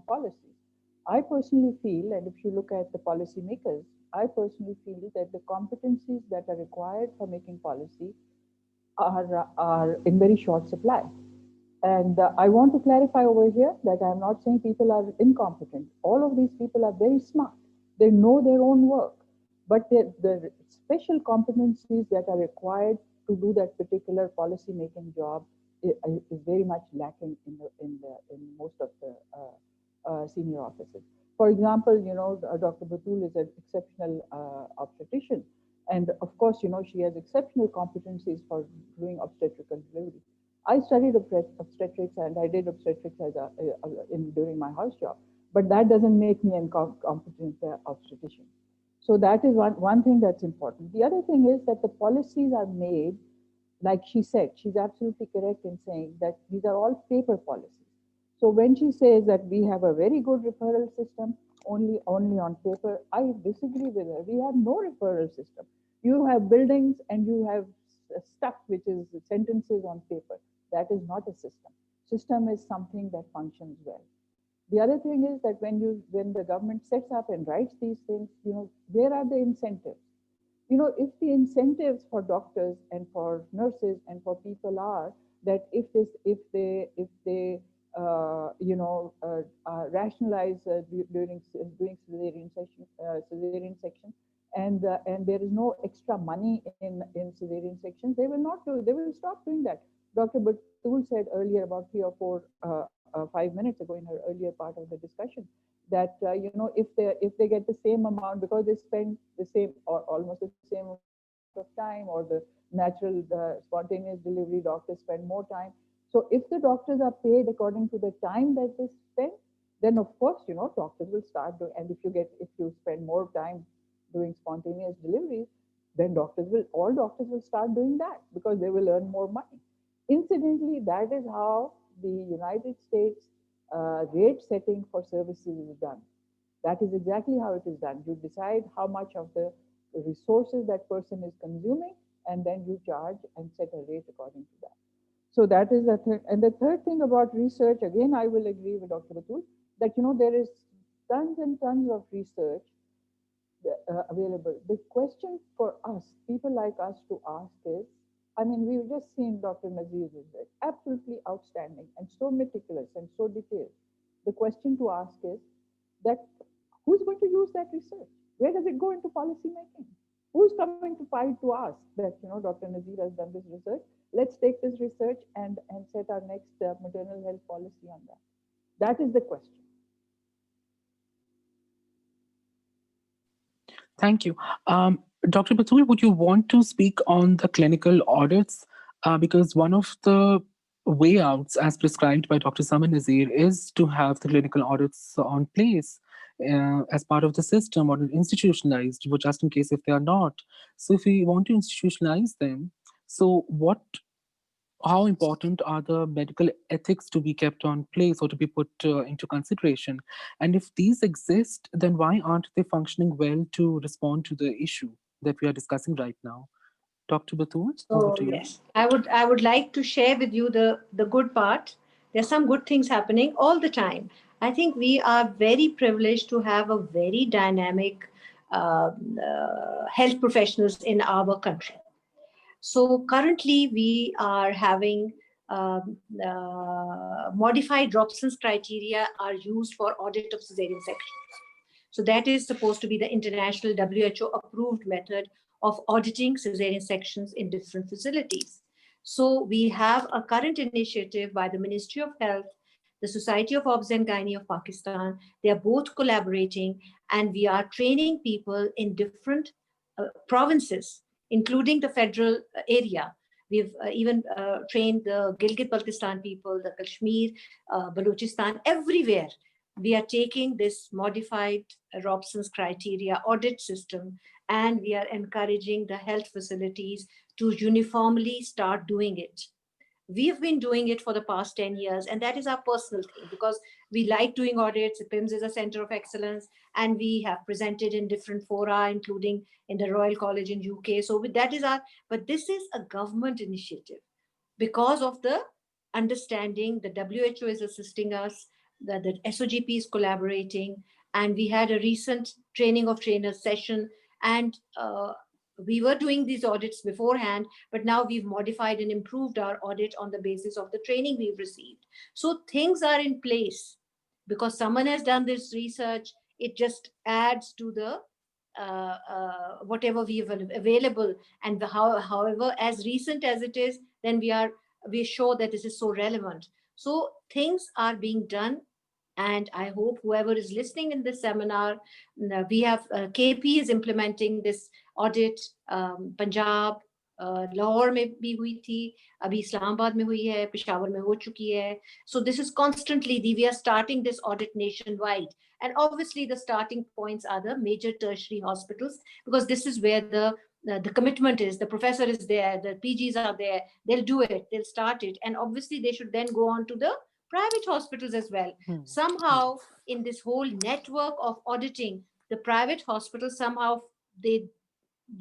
policy. I personally feel, and if you look at the policymakers, I personally feel that the competencies that are required for making policy are in very short supply. And I want to clarify over here that I'm not saying people are incompetent. All of these people are very smart. They know their own work, but the special competencies that are required to do that particular policy making job is very much lacking in most of the senior offices. For example, Dr. Batul is an exceptional obstetrician, and of course, she has exceptional competencies for doing obstetrical delivery. I studied obstetrics and I did obstetrics during my house job, but that doesn't make me a competent obstetrician. So that is one thing that's important. The other thing is that the policies are made, like she said, she's absolutely correct in saying that these are all paper policies. So when she says that we have a very good referral system, only on paper, I disagree with her. We have no referral system. You have buildings and you have stuff which is sentences on paper. That is not a system. System is something that functions well. The other thing is that when the government sets up and writes these things, where are the incentives? If the incentives for doctors and for nurses and for people are that if they rationalize during doing cesarean section, and there is no extra money in cesarean sections, they will not do. They will stop doing that. Dr. Batul said earlier about 3 or 4 5 minutes ago in her earlier part of the discussion, that if they get the same amount, because they spend the same or almost the same amount of time, or the natural spontaneous delivery doctors spend more time. So if the doctors are paid according to the time that they spend, then of course doctors will start doing. And if you spend more time doing spontaneous deliveries, then all doctors will start doing that, because they will earn more money. Incidentally, that is how the United States rate setting for services is done. That is exactly how it is done. You decide how much of the resources that person is consuming, and then you charge and set a rate according to that. So that is the third. And the third thing about research, again, I will agree with Dr. Batul, that there is tons and tons of research available. The question for us, people like us, to ask is, I mean, we've just seen Dr. Nazir's research, absolutely outstanding and so meticulous and so detailed. The question to ask is that who's going to use that research? Where does it go into policy making? Who's coming to fight to ask that, Dr. Nazir has done this research. Let's take this research and set our next maternal health policy on that. That is the question. Thank you. Dr. Batul, would you want to speak on the clinical audits? Because one of the way outs, as prescribed by Dr. Saman Nazir, is to have the clinical audits on place as part of the system, or institutionalized, but just in case if they are not. So if we want to institutionalize them, so how important are the medical ethics to be kept on place or to be put into consideration? And if these exist, then why aren't they functioning well to respond to the issue that we are discussing right now? Dr. Batul, over So to you. yes, I would like to share with you the good part. There's some good things happening all the time. I think we are very privileged to have a very dynamic health professionals in our country. So currently we are having modified Robson's criteria are used for audit of cesarean section. So that is supposed to be the international WHO approved method of auditing cesarean sections in different facilities. So we have a current initiative by the Ministry of Health, the Society of Obs and Gynae of Pakistan. They are both collaborating, and we are training people in different provinces, including the federal area. We've even trained the Gilgit-Baltistan people, the Kashmir, Balochistan, everywhere. We are taking this modified Robson's criteria audit system, and we are encouraging the health facilities to uniformly start doing it. We've been doing it for the past 10 years, and that is our personal thing, because we like doing audits. PIMS is a center of excellence, and we have presented in different fora, including in the Royal College in UK. So that is our, but this is a government initiative. Because of the understanding, the WHO is assisting us, the SOGP is collaborating, and we had a recent training of trainers session, and we were doing these audits beforehand, but now we've modified and improved our audit on the basis of the training we've received. So things are in place. Because someone has done this research, it just adds to the whatever we have available. And however, as recent as it is, then we are sure that this is so relevant. So things are being done, and I hope whoever is listening in this seminar, we have KP is implementing this audit. Punjab, Lahore में भी हुई थी, अभी इस्लामाबाद में हुई है, पेशावर में हो चुकी है. So this is constantly, we are starting this audit nationwide. And obviously the starting points are the major tertiary hospitals, because this is where the commitment is. The professor is there, the PGs are there, they'll do it, they'll start it. And obviously they should then go on to the private hospitals as well. Somehow in this whole network of auditing, the private hospitals, somehow they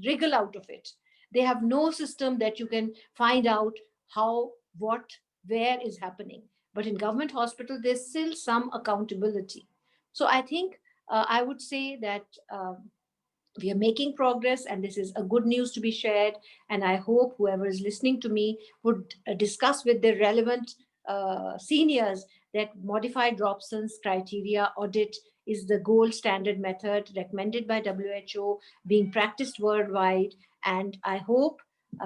wriggle out of it. They have no system that you can find out how, what, where is happening. But in government hospital, there's still some accountability. So I think I would say that we are making progress, and this is a good news to be shared. And I hope whoever is listening to me would discuss with the relevant seniors that modified Robson's criteria audit is the gold standard method recommended by WHO, being practiced worldwide. And I hope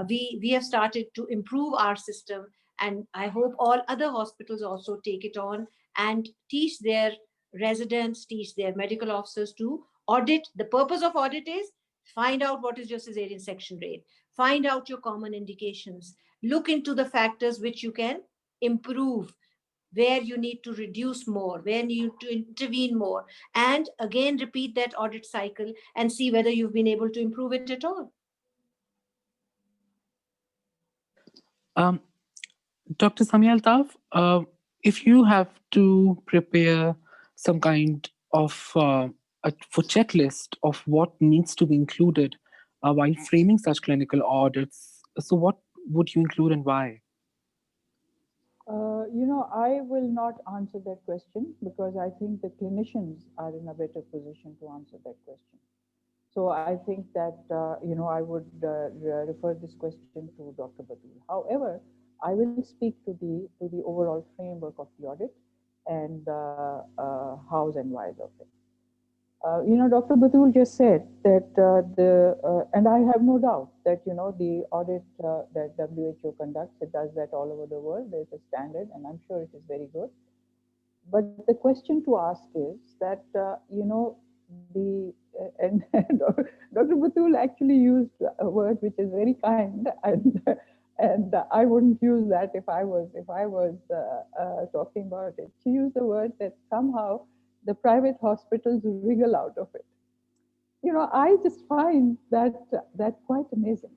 we have started to improve our system, And I hope all other hospitals also take it on and teach their residents, teach their medical officers to audit. The purpose of audit is find out what is your cesarean section rate, find out your common indications, look into the factors which you can improve, where you need to reduce more, where you need to intervene more, and again repeat that audit cycle and see whether you've been able to improve it at all. Um, Dr. Samia Altaf, if you have to prepare some kind of for checklist of what needs to be included while framing such clinical audits, so what would you include and why? I will not answer that question because I think the clinicians are in a better position to answer that question. So I think that I would refer this question to Dr. Batul. However, I will speak to the overall framework of the audit and hows and whys of it. Dr. Batul just said that and I have no doubt that the audit that WHO conducts, it does that all over the world. There's a standard, and I'm sure it is very good. But the question to ask is that the and Dr. Batul actually used a word which is very kind, and I wouldn't use that if I was talking about it. She used the word that somehow the private hospitals wriggle out of it. I just find that quite amazing.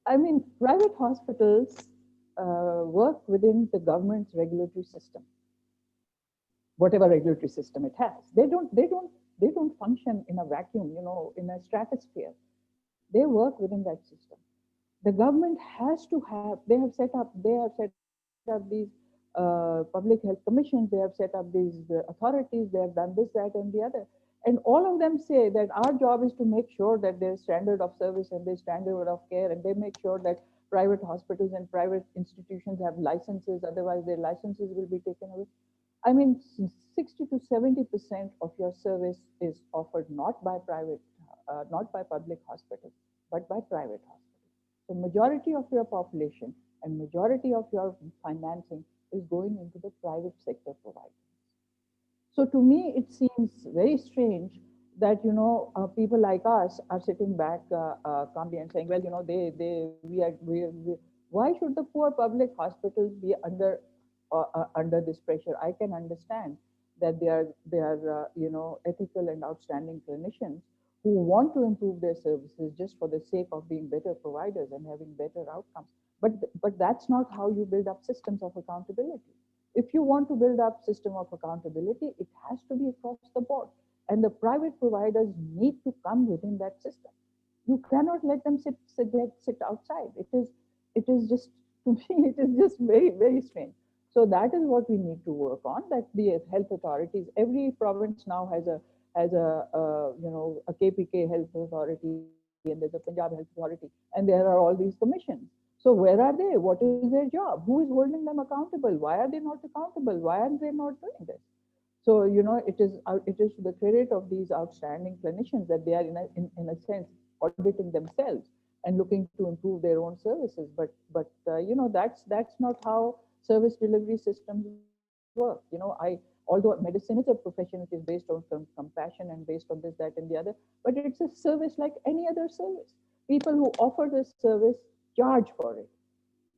I mean, private hospitals work within the government's regulatory system, whatever regulatory system it has. They don't function in a vacuum, in a stratosphere. They work within that system. The government has to have. They have set up these public health commissions. They have set up these authorities. They have done this, that, and the other. And all of them say that our job is to make sure that there's standard of service and there's standard of care, and they make sure that private hospitals and private institutions have licenses. Otherwise, their licenses will be taken away. I mean, 60 to 70% of your service is offered not by public hospitals, but by private hospitals. So majority of your population and majority of your financing is going into the private sector providers. So to me, it seems very strange that people like us are sitting back calmly and saying, well, they we why should the poor public hospitals be under this pressure? I can understand that they are ethical and outstanding clinicians who want to improve their services just for the sake of being better providers and having better outcomes. But but that's not how you build up systems of accountability. If you want to build up system of accountability, it has to be across the board, and the private providers need to come within that system. You cannot let them sit outside. It is just, to me, it is just very, very strange. So that is what we need to work on, that the health authorities, every province now has a KPK health authority, and there's a Punjab health authority, and there are all these commissions. So where are they? What is their job? Who is holding them accountable? Why are they not accountable? Why are they not doing this? So it is to the credit of these outstanding clinicians that they are in a sense auditing themselves and looking to improve their own services. But that's not how service delivery systems work. Although medicine is a profession which is based on compassion and based on this, that, and the other, but it's a service like any other service. People who offer this service charge for it.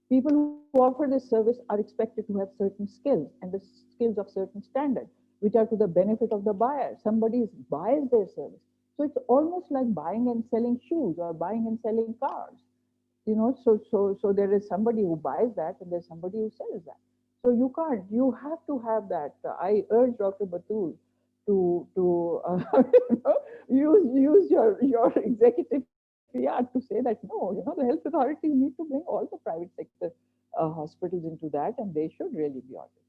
People who offer this service are expected to have certain skills and the skills of certain standard, which are to the benefit of the buyer. Somebody buys their service. So it's almost like buying and selling shoes or buying and selling cars. So there is somebody who buys that and there's somebody who sells that. So you have to have that. I urge Dr. Batul to use your executive PR to say that no, the health authorities need to bring all the private sector hospitals into that, and they should really be audited.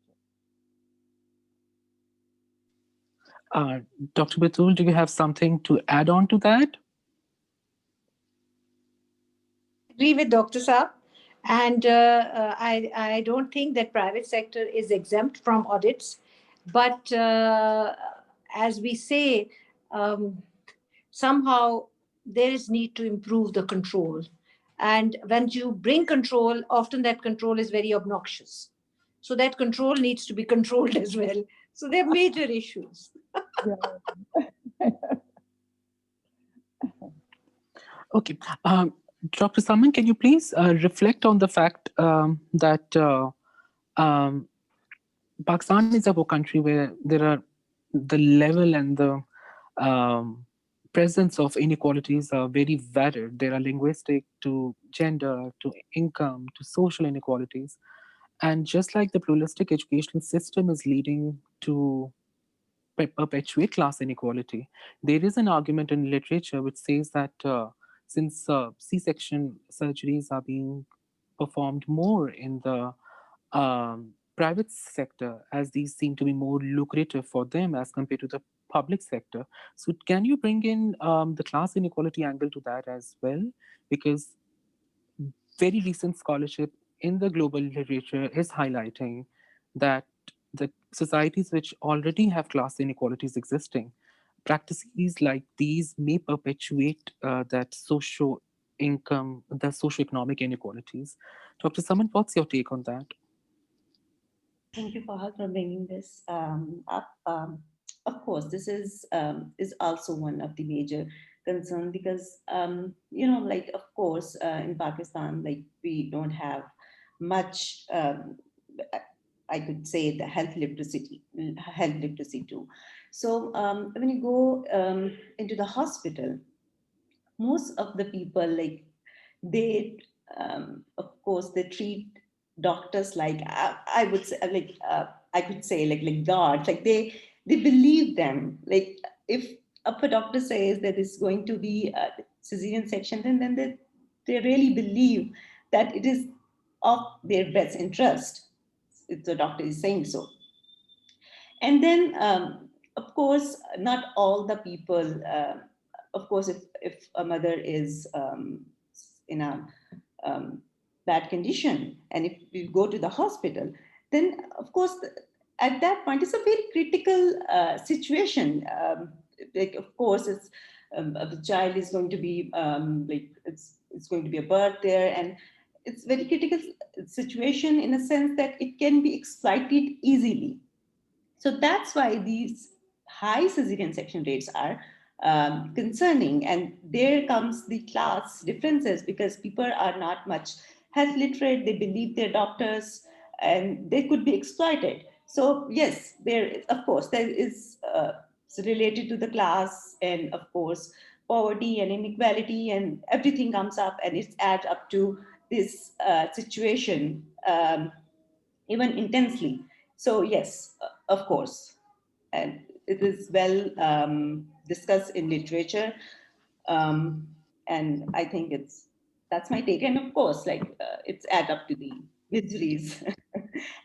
Uh, Dr. Batul, do you have something to add on to that? Agree with Dr. Saab. And I don't think that private sector is exempt from audits. But as we say, um, somehow there is need to improve the control. And when you bring control, often that control is very obnoxious. So that control needs to be controlled as well. So there are major issues. Yeah. Okay. Dr. Saman, can you please reflect on the fact that um, Pakistan is a country where there are the level and the um, presence of inequalities are very varied. There are linguistic to gender to income to social inequalities. And just like the pluralistic educational system is leading to perpetuate class inequality, there is an argument in literature which says that since C-section surgeries are being performed more in the private sector, as these seem to be more lucrative for them as compared to the public sector. So, can you bring in the class inequality angle to that as well? Because very recent scholarship in the global literature is highlighting that the societies which already have class inequalities existing, practices like these may perpetuate that socio income, the socioeconomic inequalities. Dr. Saman, what's your take on that? Thank you, Fahad, for bringing this up. Of course, this is also one of the major concern because like of course in Pakistan, like we don't have much. I could say the health literacy too. So when you go into the hospital, most of the people like they of course they treat doctors like I would say I could say like god, like they believe them. Like if a doctor says that it's going to be a cesarean section, then they really believe that it is of their best interest if the doctor is saying so. And then of course not all the people of course if a mother is in a um, bad condition and if we go to the hospital, then of course at that point it's a very critical situation. Like of course it's the child is going to be like it's going to be a birth there, and it's very critical situation in a sense that it can be exploited easily. So that's why these high cesarean section rates are concerning. And there comes the class differences because people are not much health literate. They believe their doctors and they could be exploited. So yes, of course, there is it's related to the class and of course poverty and inequality and everything comes up and it's add up to this situation even intensely. So yes, of course, and it is well discussed in literature, um, and I think that's my take. And of course, like it's add up to the miseries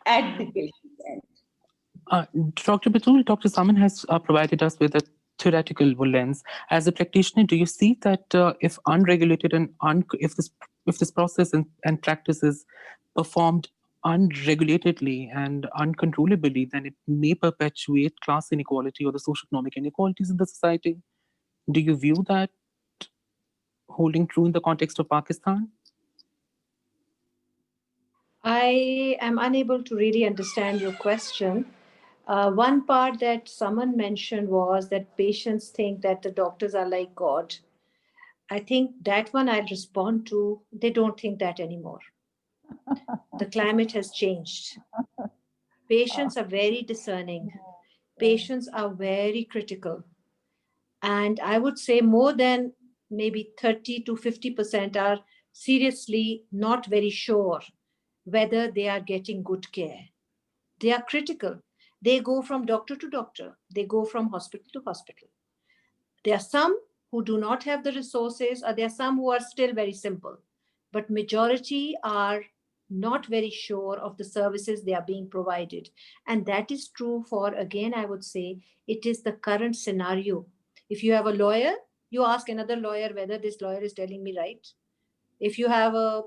at the patient's end. Dr. Batul, Dr. Saman has provided us with a theoretical lens. As a practitioner, do you see that if unregulated and if this process and practice is performed unregulatedly and uncontrollably, then it may perpetuate class inequality or the socioeconomic inequalities in the society? Do you view that holding true in the context of Pakistan? I am unable to really understand your question. One part that someone mentioned was that patients think that the doctors are like God. I think that one I'll respond to. They don't think that anymore. The climate has changed. Patients are very discerning. Patients are very critical. And I would say more than maybe 30 to 50% are seriously not very sure whether they are getting good care. They are critical. They go from doctor to doctor, they go from hospital to hospital. There are some who do not have the resources, or there are some who are still very simple, but majority are not very sure of the services they are being provided. And that is true for, again, I would say, it is the current scenario. If you have a lawyer, you ask another lawyer whether this lawyer is telling me right. If you have a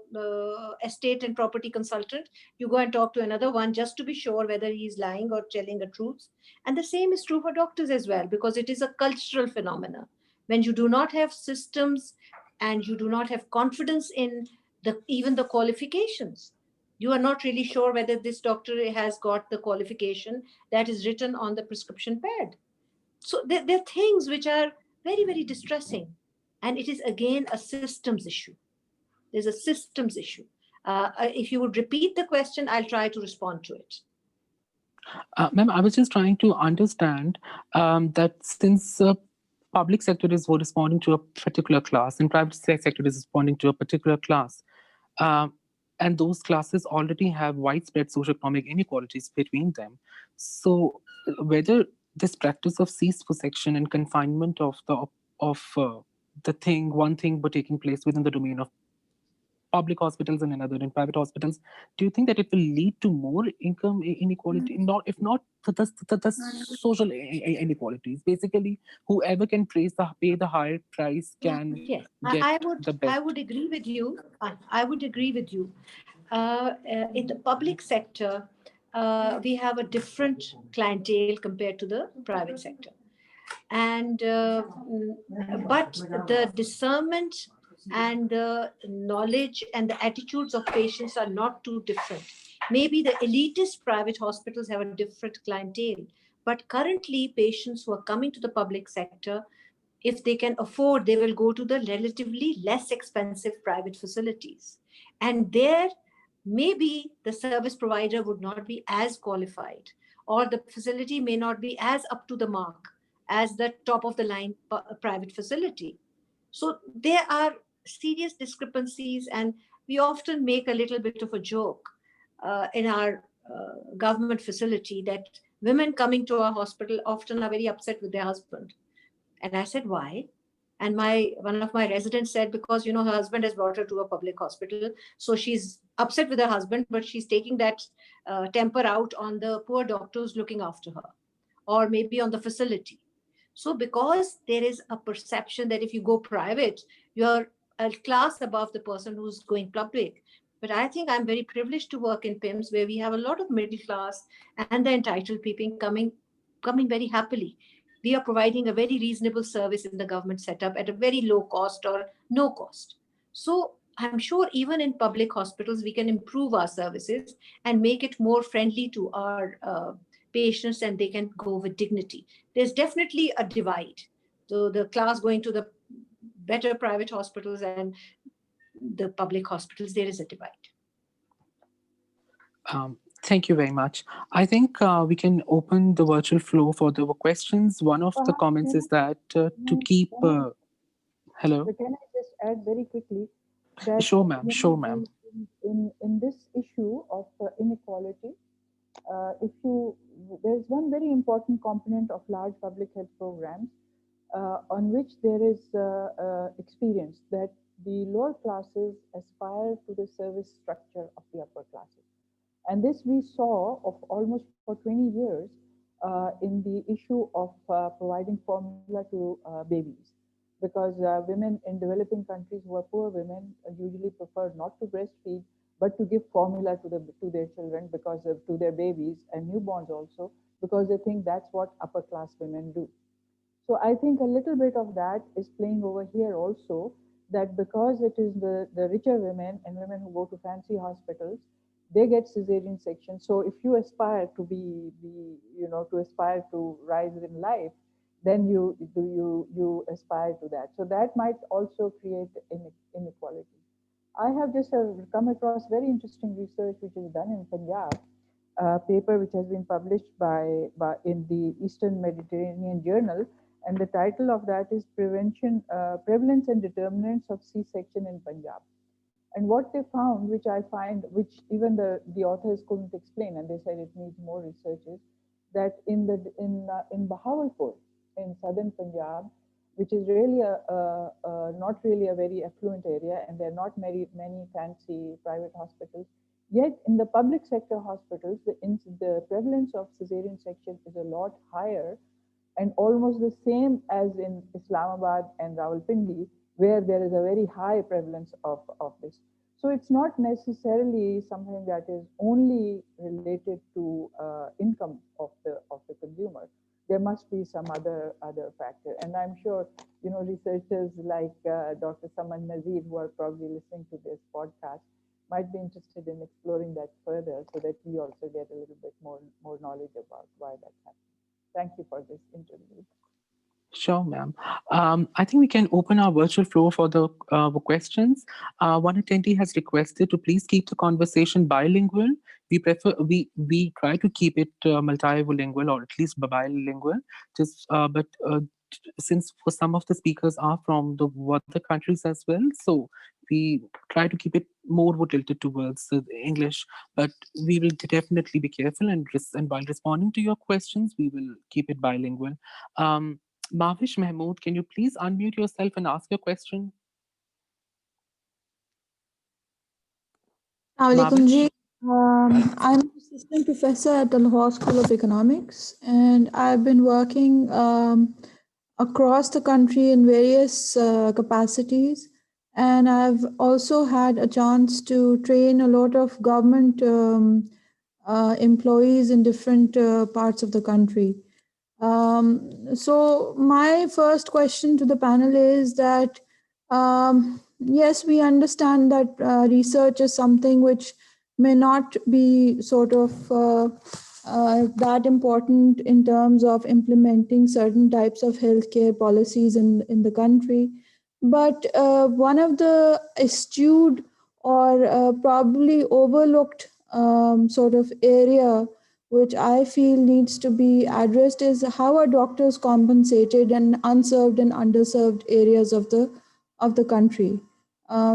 estate and property consultant, you go and talk to another one just to be sure whether he is lying or telling the truth. And the same is true for doctors as well, because it is a cultural phenomena. When you do not have systems and you do not have confidence in even the qualifications. You are not really sure whether this doctor has got the qualification that is written on the prescription pad. So there are things which are very, very distressing. And it is again a systems issue. There's a systems issue. If you would repeat the question, I'll try to respond to it. Ma'am, I was just trying to understand that since public sector is responding to a particular class and private sector is responding to a particular class, um, and those classes already have widespread socioeconomic inequalities between them. So whether this practice of cease-possession and confinement of the thing, one thing, but taking place within the domain of public hospitals and another in private hospitals, do you think that it will lead to more income inequality? Not, if not the social inequalities. Basically, whoever can pay the higher price can Yes, get the I best. would agree with you. I would agree with you. In the public sector, we have a different clientele compared to the private sector, and but the discernment and the knowledge and the attitudes of patients are not too different. Maybe the elitist private hospitals have a different clientele, but currently patients who are coming to the public sector, if they can afford, they will go to the relatively less expensive private facilities. And there, maybe the service provider would not be as qualified, or the facility may not be as up to the mark as the top of the line private facility. So there are serious discrepancies, and we often make a little bit of a joke in our government facility that women coming to our hospital often are very upset with their husband. And I said, why? And my one of my residents said, because her husband has brought her to a public hospital, so she's upset with her husband, but she's taking that temper out on the poor doctors looking after her, or maybe on the facility. So because there is a perception that if you go private, you're a class above the person who's going public. But I think I'm very privileged to work in PIMS, where we have a lot of middle class and the entitled people coming very happily. We are providing a very reasonable service in the government setup at a very low cost or no cost. So I'm sure even in public hospitals, we can improve our services and make it more friendly to our patients, and they can go with dignity. There's definitely a divide. So the class going to the better private hospitals and the public hospitals, there is a divide. Thank you very much. I think we can open the virtual floor for the questions. One of the Perhaps, comments is that to keep. Hello. can I just add very quickly that Sure, ma'am. Sure, ma'am. in this issue of inequality, if you there's one very important component of large public health programs on which there is experience that the lower classes aspire to the service structure of the upper classes. And this we saw of almost for 20 years in the issue of providing formula to babies. Because women in developing countries who are poor women usually prefer not to breastfeed, but to give formula to their children because to their babies and newborns also, because they think that's what upper class women do. So I think a little bit of that is playing over here also, that because it is the richer women and women who go to fancy hospitals, they get cesarean section. So if you aspire to to aspire to rise in life, then you aspire to that. So that might also create inequality. I have just come across very interesting research which is done in Punjab, a paper which has been published in the Eastern Mediterranean Journal, and the title of that is Prevalence and Determinants of C-section in Punjab. And what they found, which I find, which even the authors couldn't explain, and they said it needs more research, is that in Bahawalpur, in southern Punjab, which is really not really a very affluent area, and there are not many fancy private hospitals. Yet in the public sector hospitals, the prevalence of cesarean section is a lot higher, and almost the same as in Islamabad and Rawalpindi, where there is a very high prevalence of this. So it's not necessarily something that is only related to income of the consumer. there must be some other factor. And I'm sure, researchers like Dr. Saman Nazir, who are probably listening to this podcast, might be interested in exploring that further, so that we also get a little bit more knowledge about why that's happening. Thank you for this interview. Sure, ma'am. I think we can open our virtual floor for the questions. One attendee has requested to please keep the conversation bilingual. We try to keep it multilingual, or at least bilingual. Just since for some of the speakers are from the other countries as well, so we try to keep it more tilted towards English. But we will definitely be careful, and while responding to your questions, we will keep it bilingual. Um, Mavish Mahmood, can you please unmute yourself and ask your question? Alaikum ji. Mavish? I'm an assistant professor at the Lahore School of Economics, and I've been working across the country in various capacities. And I've also had a chance to train a lot of government employees in different parts of the country. So my first question to the panel is that yes, we understand that research is something which may not be sort of that important in terms of implementing certain types of healthcare policies in the country. But one of the astute or probably overlooked sort of area which I feel needs to be addressed is how are doctors compensated in unserved and underserved areas of the country.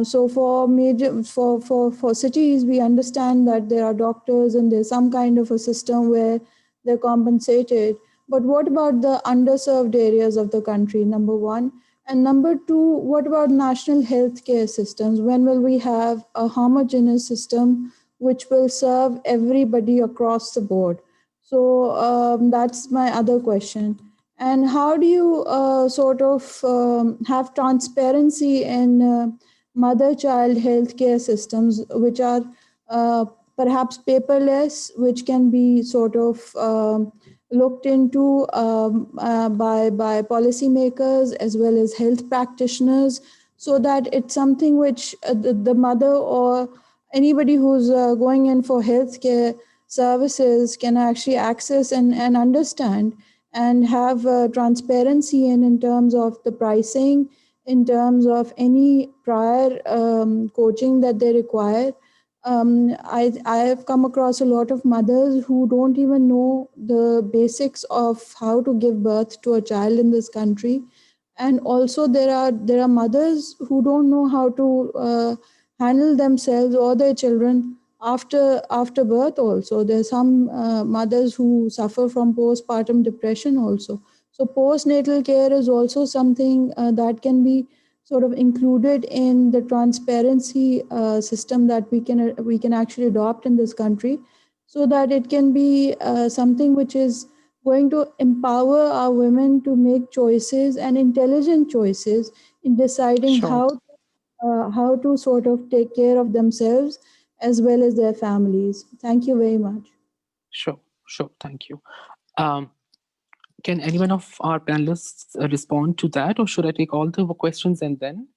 So for major for cities, we understand that there are doctors and there's some kind of a system where they're compensated. But what about the underserved areas of the country? Number one. And number two, what about national healthcare systems? When will we have a homogeneous system which will serve everybody across the board? So that's my other question. And how do you sort of have transparency in mother child healthcare systems, which are uh, perhaps paperless, which can be sort of looked into by policymakers as well as health practitioners, so that it's something which the mother or anybody who's going in for healthcare services can actually access and understand and have transparency in terms of the pricing, in terms of any prior coaching that they require. I have come across a lot of mothers who don't even know the basics of how to give birth to a child in this country, and also there are mothers who don't know how to handle themselves or their children after birth. Also, there's some mothers who suffer from postpartum depression also. So postnatal care is also something that can be sort of included in the transparency system that we can actually adopt in this country, so that it can be something which is going to empower our women to make choices and intelligent choices in deciding Sure, how to sort of take care of themselves as well as their families. Thank you very much. sure. Thank you. Um, can anyone of our panelists respond to that, or should I take all the questions and then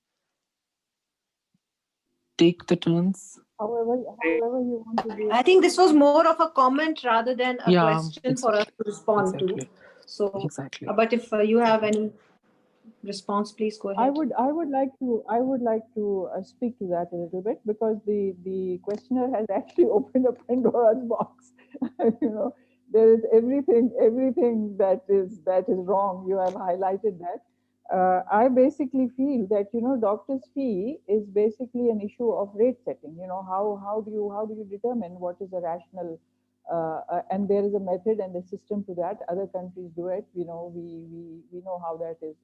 take the turns? However you want to do it. I think this was more of a comment rather than a Yeah, question for us to respond to. exactly. So, Exactly. but if you have any response, please go I ahead. would I would like to speak to that a little bit, because the questioner has actually opened a Pandora's box. you know, there is everything that is wrong. You have highlighted that. I basically feel that doctor's fee is basically an issue of rate setting. How do you determine what is a rational, and there is a method and a system to that. Other countries do it. We know how that is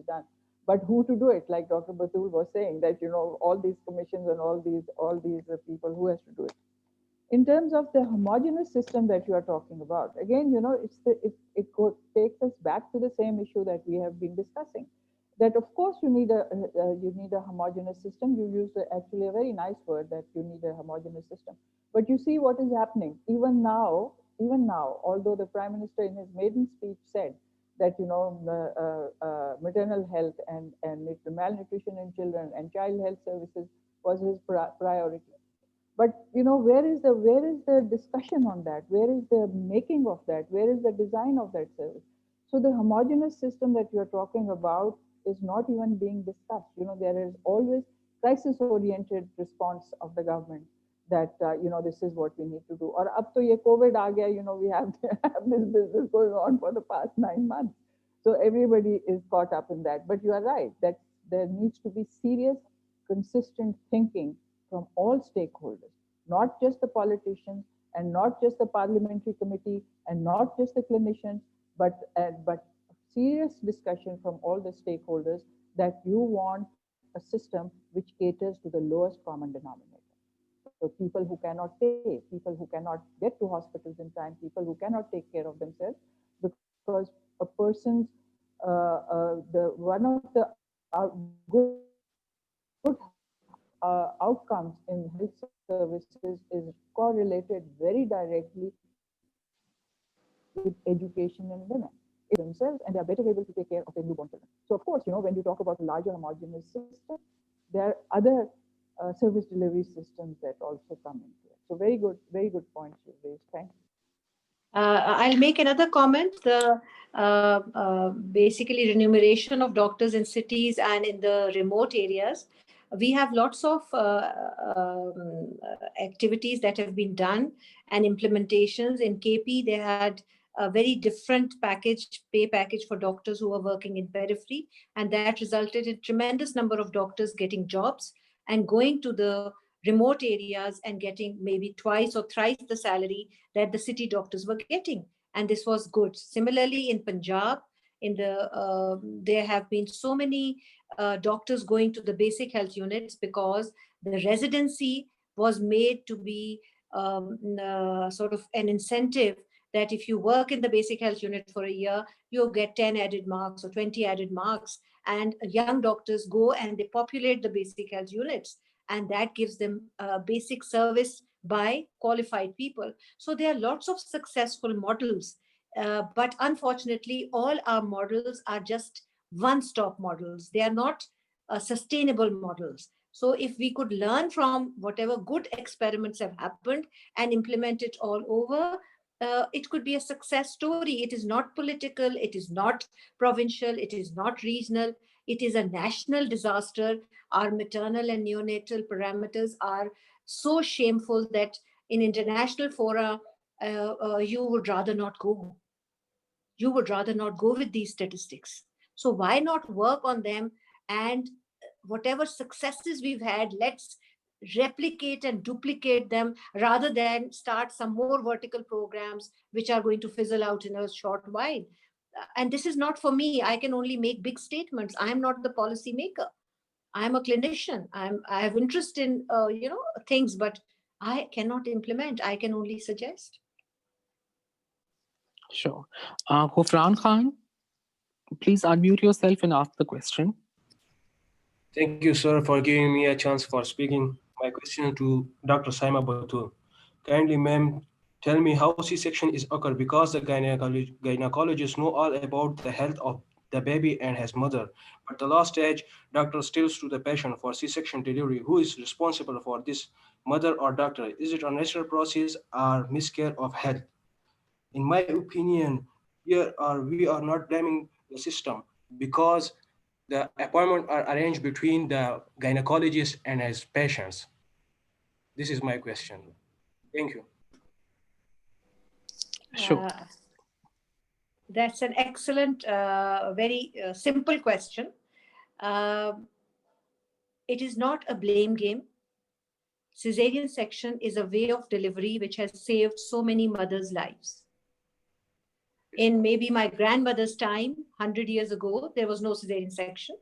done, but who to do it? Like Dr. Batul was saying, that all these commissions and all these people, who has to do it? In terms of the homogeneous system that you are talking about, again, takes us back to the same issue that we have been discussing. That of course you need a homogeneous system. You used actually a very nice word, that you need a homogeneous system. But you see what is happening even now. Although the Prime Minister in his maiden speech said that maternal health and malnutrition in children and child health services was his priority. But where is the discussion on that? Where is the making of that? Where is the design of that service? So the homogeneous system that you're talking about is not even being discussed. There is always crisis oriented response of the government that this is what we need to do. Or up to ye COVID aa gaya, we have, have this business going on for the past 9 months. So everybody is caught up in that. But you are right that there needs to be serious, consistent thinking from all stakeholders, not just the politicians and not just the parliamentary committee and not just the clinicians, but serious discussion from all the stakeholders that you want a system which caters to the lowest common denominator. So people who cannot pay, people who cannot get to hospitals in time, people who cannot take care of themselves, because a person's one of the good outcomes in health services is correlated very directly with education in women. If themselves and they are better able to take care of their newborn children. So of course, when we talk about a larger homogeneous system, there are other service delivery systems that also come into it. So very good points you raised. Thank you. I'll make another comment. The basically remuneration of doctors in cities and in the remote areas. We have lots of activities that have been done and implementations. In KP, they had a very different pay package for doctors who were working in periphery, and that resulted in tremendous number of doctors getting jobs and going to the remote areas and getting maybe twice or thrice the salary that the city doctors were getting, and this was good. Similarly, in Punjab, there have been so many doctors going to the basic health units because the residency was made to be sort of an incentive that if you work in the basic health unit for a year, you'll get 10 added marks or 20 added marks. And young doctors go and they populate the basic health units, and that gives them basic service by qualified people. So there are lots of successful models, but unfortunately, all our models are just one-stop models. They are not sustainable models. So if we could learn from whatever good experiments have happened and implement it all over, it could be a success story. It is not political, it is not provincial, it is not regional. It is a national disaster. Our maternal and neonatal parameters are so shameful that in international fora, you would rather not go. You would rather not go with these statistics. So why not work on them, and whatever successes we've had, let's replicate and duplicate them rather than start some more vertical programs which are going to fizzle out in a short while. And this is not for me. I can only make big statements. I am not the policy maker. I'm a clinician. I have interest in things, but I cannot implement. I can only suggest. Sure. Hufran Khan, please unmute yourself and ask the question. Thank you, sir, for giving me a chance for speaking. My question to Dr. Saima Batul. Kindly, ma'am, tell me how C-section is occur, because the gynecologists know all about the health of the baby and his mother. But the last stage, doctor stills to the patient for C-section delivery. Who is responsible for this, mother or doctor? Is it a natural process or miscare of health? In my opinion, we are not blaming the system, because the appointments are arranged between the gynecologist and his patients. This is my question. Thank you. Sure. That's an excellent, very simple question. Uh, it is not a blame game. Cesarean section is a way of delivery which has saved so many mothers' lives. In maybe my grandmother's time, 100 years ago, there was no cesarean section,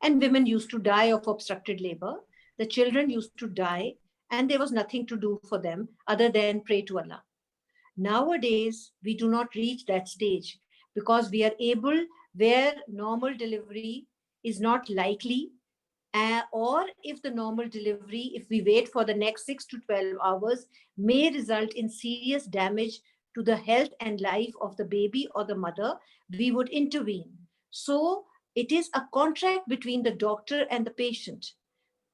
and women used to die of obstructed labor. The children used to die, and there was nothing to do for them other than pray to Allah. Nowadays, we do not reach that stage because we are able, where normal delivery is not likely, or if the normal delivery, if we wait for the next 6 to 12 hours, may result in serious damage to the health and life of the baby or the mother, we would intervene. So it is a contract between the doctor and the patient.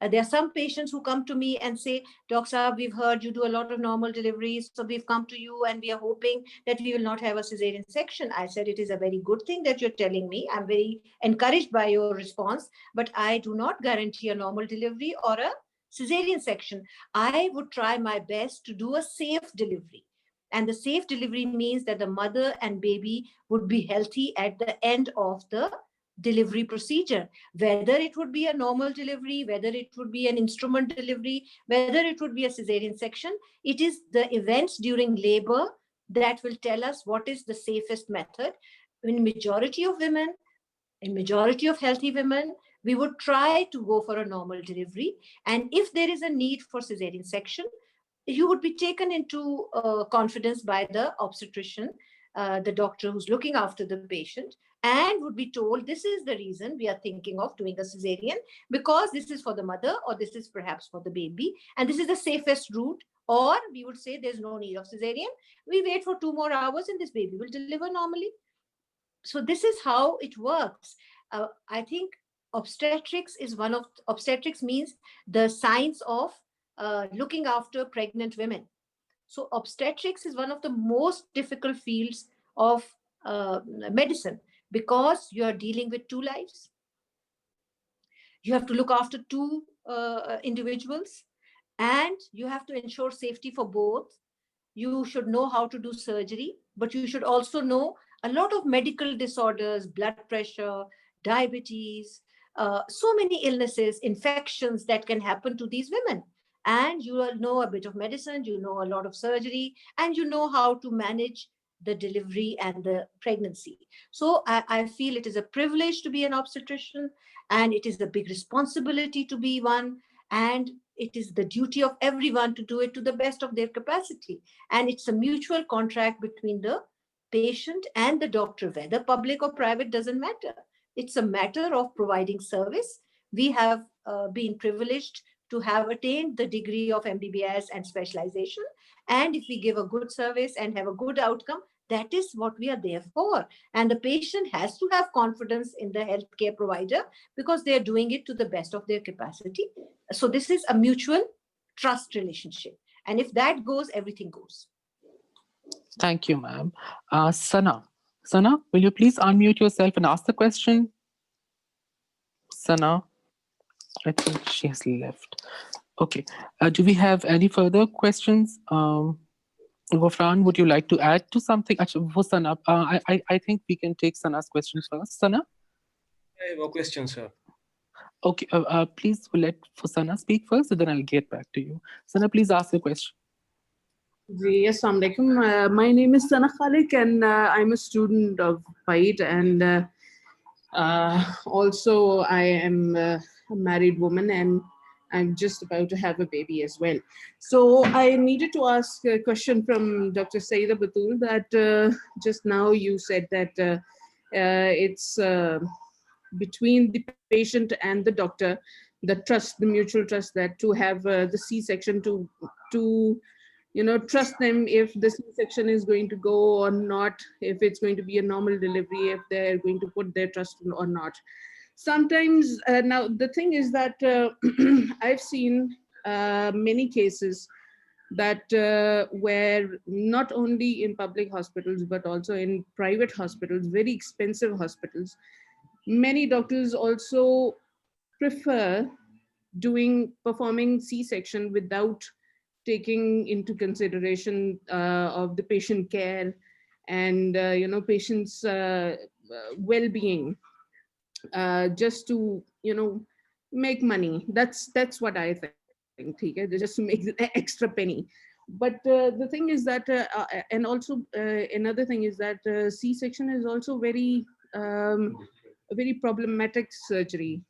There are some patients who come to me and say, Doc Saab, we've heard you do a lot of normal deliveries, so we've come to you and we are hoping that we will not have a cesarean section. I said, it is a very good thing that you're telling me. I'm very encouraged by your response, but I do not guarantee a normal delivery or a cesarean section. I would try my best to do a safe delivery. And the safe delivery means that the mother and baby would be healthy at the end of the delivery procedure, whether it would be a normal delivery, whether it would be an instrument delivery, whether it would be a cesarean section. It is the events during labor that will tell us what is the safest method. In majority of women, in majority of healthy women, we would try to go for a normal delivery. And if there is a need for cesarean section, you would be taken into confidence by the obstetrician, the doctor who's looking after the patient, and would be told, this is the reason we are thinking of doing a cesarean, because this is for the mother, or this is perhaps for the baby, and this is the safest route. Or we would say there's no need of cesarean. We wait for 2 more hours and this baby will deliver normally. So this is how it works. I think obstetrics means the science of looking after pregnant women. So obstetrics is one of the most difficult fields of medicine, because you are dealing with two lives. You have to look after two individuals, and you have to ensure safety for both. You should know how to do surgery, but you should also know a lot of medical disorders, blood pressure, diabetes, so many illnesses, infections that can happen to these women. And you will know a bit of medicine, you know a lot of surgery, and you know how to manage the delivery and the pregnancy. So I feel it is a privilege to be an obstetrician, and it is a big responsibility to be one. And it is the duty of everyone to do it to the best of their capacity. And it's a mutual contract between the patient and the doctor, whether public or private doesn't matter. It's a matter of providing service. We have been privileged to have attained the degree of MBBS and specialization. And if we give a good service and have a good outcome, that is what we are there for. And the patient has to have confidence in the healthcare provider, because they are doing it to the best of their capacity. So this is a mutual trust relationship. And if that goes, everything goes. Thank you, ma'am. Sana. Sana, will you please unmute yourself and ask the question? Sana, I think she has left. Okay. Do we have any further questions? Ghofran, would you like to add to something? Actually, for Sana, I think we can take Sana's question first. Sana? I have a question, sir. Okay, please let for Sana speak first, and then I'll get back to you. Sana, please ask the question. Yes, Assalamu alaikum. My name is Sana Khalik, and I'm a student of PAIT, and also I am a married woman, and I'm just about to have a baby as well. So I needed to ask a question from Dr. Saida Batul, that just now you said that it's between the patient and the doctor, the trust, the mutual trust, that to have the C-section to trust them if the C-section is going to go or not, if it's going to be a normal delivery, if they're going to put their trust in or not. Sometimes, now the thing is that I've seen many cases that where not only in public hospitals, but also in private hospitals, very expensive hospitals, many doctors also prefer performing C-section without taking into consideration of the patient care and patient's well-being, just to make money. That's what I think. Okay? Just to make the extra penny. But the thing is that and also another thing is that C-section is also a very problematic surgery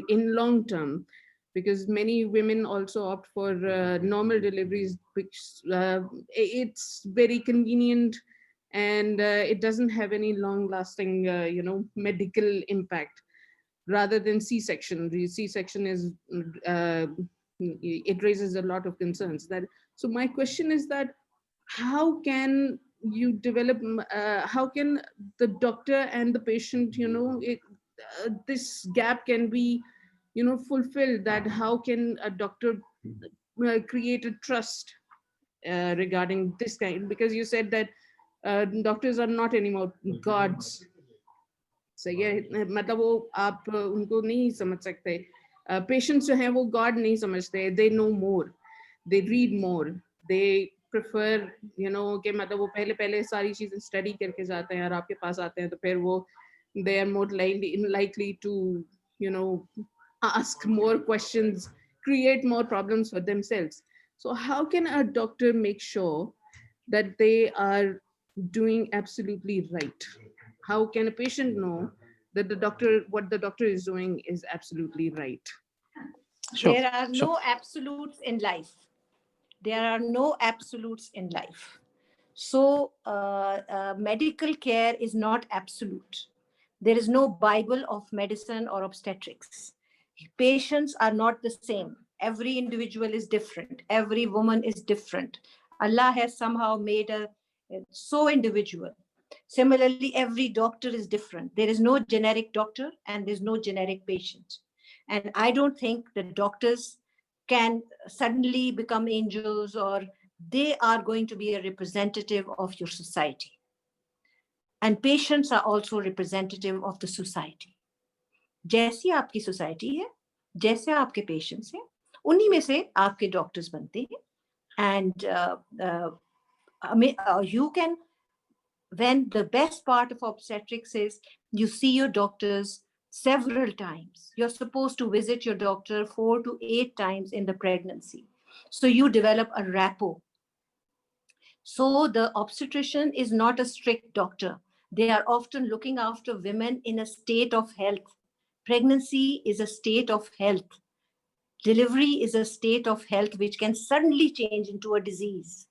in long term, because many women also opt for normal deliveries, which it's very convenient, and it doesn't have any long lasting medical impact, rather than C-section. The C-section is it raises a lot of concerns. So my question is that how can you develop, how can the doctor and the patient, this gap can be, fulfilled, that how can a doctor create a trust regarding this kind, because you said that doctors are not anymore gods. सही है, मतलब वो आप उनको नहीं समझ सकते, patients जो हैं वो गॉड नहीं समझते, they know more, they read more, they prefer, कि मतलब वो पहले पहले सारी चीजें स्टडी करके जाते हैं और आपके पास आते हैं, तो फिर वो they are more likely to, you know ask more questions, create more problems for themselves. So how can a doctor make sure that they are doing absolutely right? How can a patient know that what the doctor is doing is absolutely right? Sure, There are sure. no absolutes in life. There are no absolutes in life. So, medical care is not absolute. There is no Bible of medicine or obstetrics. Patients are not the same. Every individual is different. Every woman is different. Allah has somehow made a so individual. Similarly, every doctor is different. There is no generic doctor and there's no generic patient. And I don't think that doctors can suddenly become angels, or they are going to be a representative of your society. And patients are also representative of the society. जैसी आपकी society है, जैसे आपके patients हैं, उन्हीं में से आपके डॉक्टर्स बनते हैं. And you can, when the best part of obstetrics is you see your doctors several times. You're supposed to visit your doctor 4 to 8 times in the pregnancy. So you develop a rapport. So the obstetrician is not a strict doctor. They are often looking after women in a state of health. Pregnancy is a state of health. Delivery is a state of health which can suddenly change into a disease.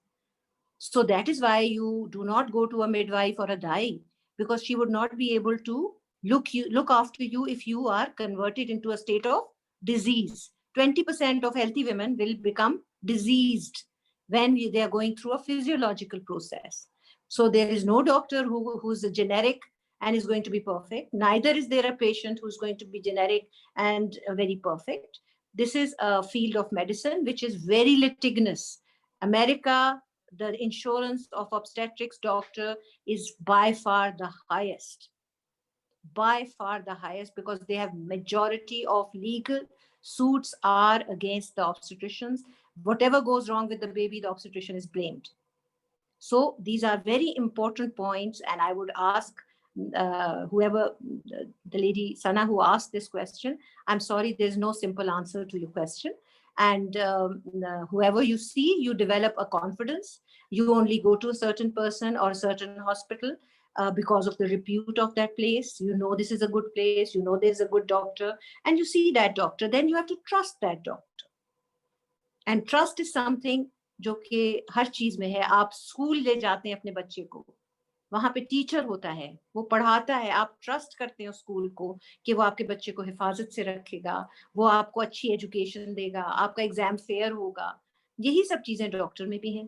So that is why you do not go to a midwife or a dai, because she would not be able to look after you if you are converted into a state of disease. 20% of healthy women will become diseased when they are going through a physiological process. So there is no doctor who's a generic and is going to be perfect. Neither is there a patient who's going to be generic and very perfect. This is a field of medicine which is very litigious. America, the insurance of obstetrics doctor is by far the highest. By far the highest, because they have majority of legal suits are against the obstetricians. Whatever goes wrong with the baby, the obstetrician is blamed. So these are very important points, and I would ask whoever, the lady Sana who asked this question, I'm sorry, there's no simple answer to your question. And whoever you see, you develop a confidence. You only go to a certain person or a certain hospital because of the repute of that place. You know this is a good place, you know there's a good doctor, and you see that doctor, then you have to trust that doctor. And trust is something जो कि हर चीज में है. आप school ले जाते हैं अपने बच्चे को, वहां पे टीचर होता है, वो पढ़ाता है, आप ट्रस्ट करते हैं स्कूल को कि वो आपके बच्चे को हिफाजत से रखेगा, वो आपको अच्छी एजुकेशन देगा, आपका एग्जाम फेयर होगा. यही सब चीजें डॉक्टर में भी हैं.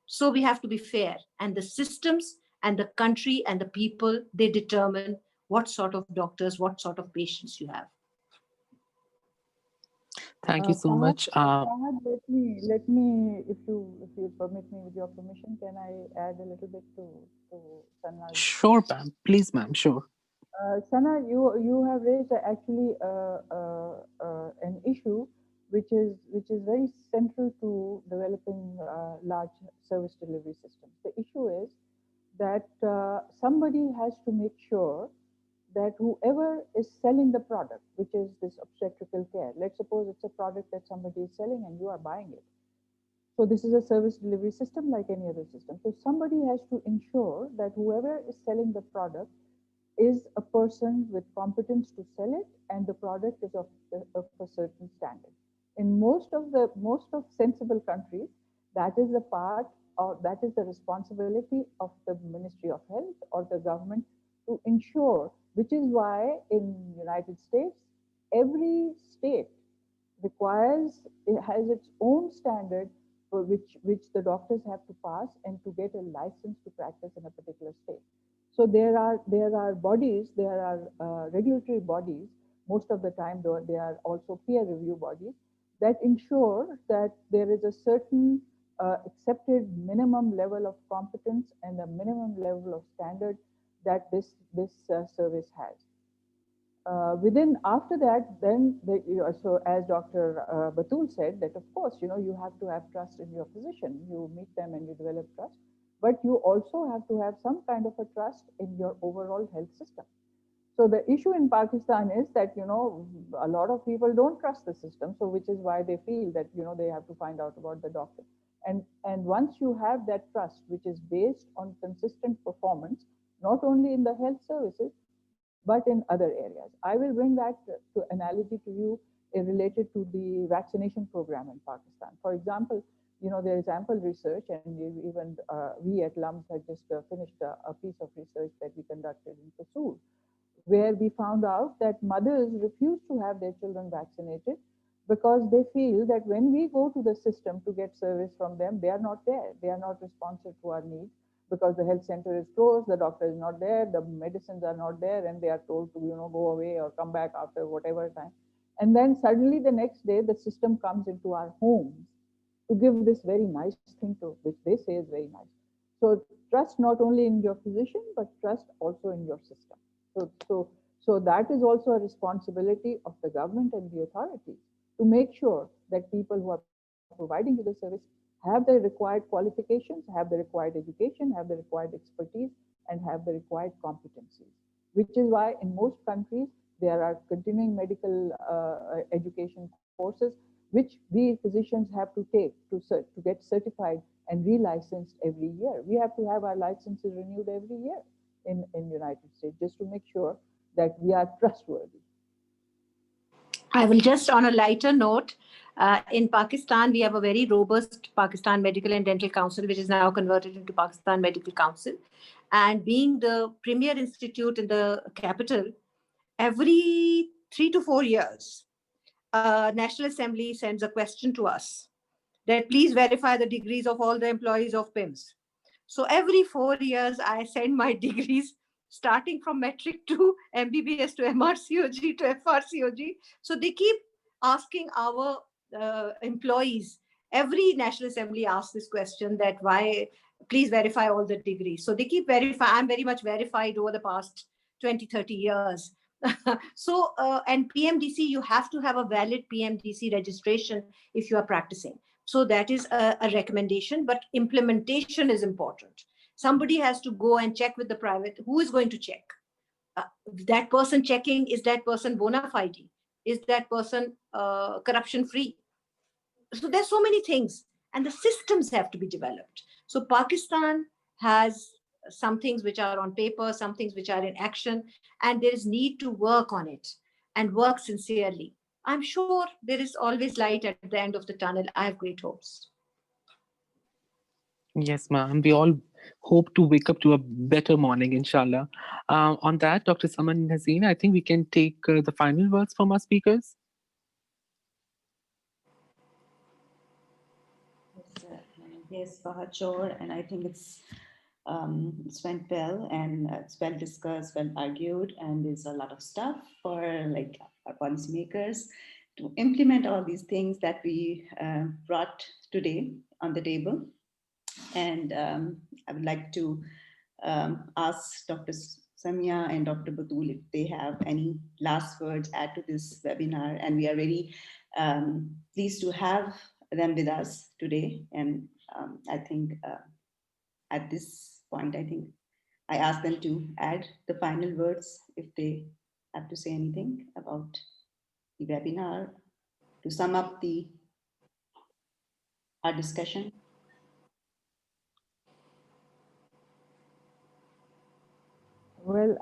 So we have to be fair, and the systems and the country and the people, they determine what sort of doctors, what sort of patients you have. Thank you so Fahad, much. Fahad, let me, if you permit me, with your permission, can I add a little bit to Sana's? Sure, ma'am. Please, ma'am. Sure. Sana, you have raised actually an issue which is very central to developing large service delivery systems. The issue is that somebody has to make sure that whoever is selling the product, which is this obstetrical care, let's suppose it's a product that somebody is selling and you are buying it. So this is a service delivery system like any other system. So somebody has to ensure that whoever is selling the product is a person with competence to sell it, and the product is of a certain standard. In most of sensible countries, that is the part, or that is the responsibility of the Ministry of Health or the government to ensure, which is why in United States, every state requires, it has its own standard which the doctors have to pass and to get a license to practice in a particular state. So there are bodies, there are regulatory bodies. Most of the time, though, they are also peer review bodies that ensure that there is a certain accepted minimum level of competence and a minimum level of standard that this service has. Within after that, then so as Dr. Batul said, that of course, you have to have trust in your physician. You meet them and you develop trust, but you also have to have some kind of a trust in your overall health system. So the issue in Pakistan is that a lot of people don't trust the system, so which is why they feel that they have to find out about the doctor. And once you have that trust, which is based on consistent performance, not only in the health services but in other areas. I will bring that to analogy to you related to the vaccination program in Pakistan. For example, there is ample research, and even we at LUMS had just finished a piece of research that we conducted in Kasur, where we found out that mothers refuse to have their children vaccinated because they feel that when we go to the system to get service from them, they are not there. They are not responsive to our needs because the health center is closed, the doctor is not there, the medicines are not there, and they are told to go away or come back after whatever time. And then suddenly the next day, the system comes into our homes to give this very nice thing to which they say is very nice. So trust not only in your physician, but trust also in your system. So that is also a responsibility of the government and the authorities to make sure that people who are providing you the service have the required qualifications, have the required education, have the required expertise, and have the required competencies. Which is why in most countries there are continuing medical education courses which we physicians have to take to get certified and re-licensed every year. We have to have our licenses renewed every year in United States just to make sure that we are trustworthy. I will just on a lighter note, in Pakistan, we have a very robust Pakistan Medical and Dental Council, which is now converted into Pakistan Medical Council. And being the premier institute in the capital, every 3 to 4 years, National Assembly sends a question to us that please verify the degrees of all the employees of PIMS. So every 4 years, I send my degrees starting from metric to MBBS to MRCOG to FRCOG. So they keep asking our employees. Every National Assembly asks this question that why, please verify all the degrees. So they keep verify. I'm very much verified over the past 20, 30 years. So, and PMDC, you have to have a valid PMDC registration if you are practicing. So that is a recommendation, but implementation is important. Somebody has to go and check with the private. Who is going to check? That person checking, is that person bona fide? Is that person corruption free? So there's so many things, and the systems have to be developed. So Pakistan has some things which are on paper, some things which are in action, and there is need to work on it and work sincerely. I'm sure there is always light at the end of the tunnel. I have great hopes. Yes, ma'am. We all hope to wake up to a better morning, inshallah. On that, Dr. Saman Nazeen, I think we can take the final words from our speakers. Yes, Fahad, sure. And I think it's went well, and it's well discussed, well argued, and there's a lot of stuff for like our policymakers to implement all these things that we brought today on the table. And I would like to ask Dr. Samia and Dr. Batul if they have any last words add to this webinar. And we are very pleased to have them with us today. And I think at this point, I think I ask them to add the final words if they have to say anything about the webinar to sum up our discussion. Well,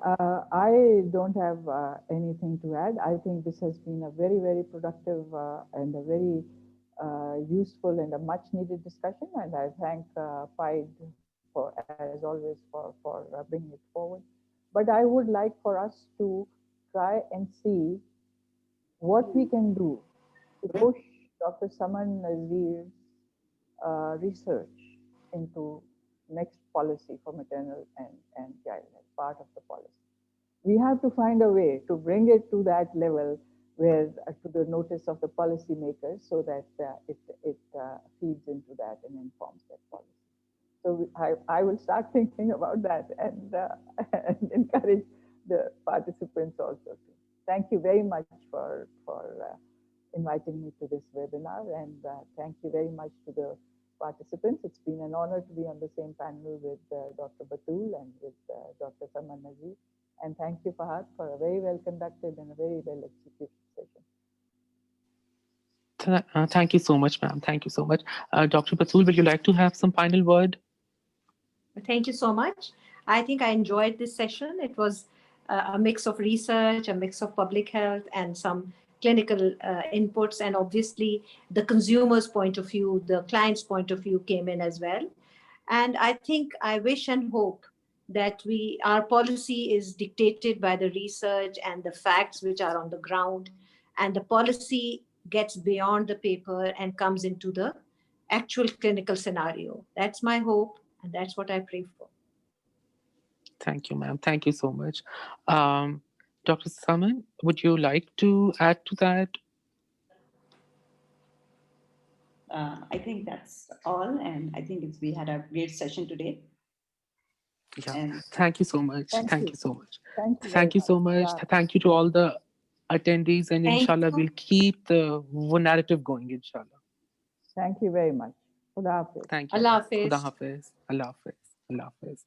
I don't have anything to add. I think this has been a very, very productive and a very useful and a much needed discussion. And I thank FIDE for, as always, for bringing it forward. But I would like for us to try and see what we can do to push Dr. Saman Nazir's research into next policy for maternal and child health, part of the policy. We have to find a way to bring it to that level where to the notice of the policymakers so that it feeds into that and informs that policy. So I will start thinking about that and encourage the participants also to. Thank you very much for inviting me to this webinar, and thank you very much to the participants. It's been an honor to be on the same panel with Dr. Batul and with Dr. Saman Nazir. And thank you, Fahad, for a very well conducted and a very well executed session. Thank you so much, ma'am. Thank you so much. Dr. Batul, would you like to have some final word? Thank you so much. I think I enjoyed this session. It was a mix of research, a mix of public health, and some clinical inputs. And obviously, the consumer's point of view, the client's point of view came in as well. And I think I wish and hope that our policy is dictated by the research and the facts which are on the ground, and the policy gets beyond the paper and comes into the actual clinical scenario. That's my hope, and that's what I pray for. Thank you, ma'am. Thank you so much. Dr. Saman, would you like to add to that? I think that's all, and I think we had a great session today. Yeah. And Thank you so much. Thank Thank you. you so much. Thank you very Thank you so much. much. Thank you to all the attendees, and Thank inshallah, you. we'll keep the narrative going, inshallah. Thank you very much. Khuda Hafiz. Thank you. Allah Khuda Hafiz. Hafiz. Allah Hafiz. Allah Hafiz.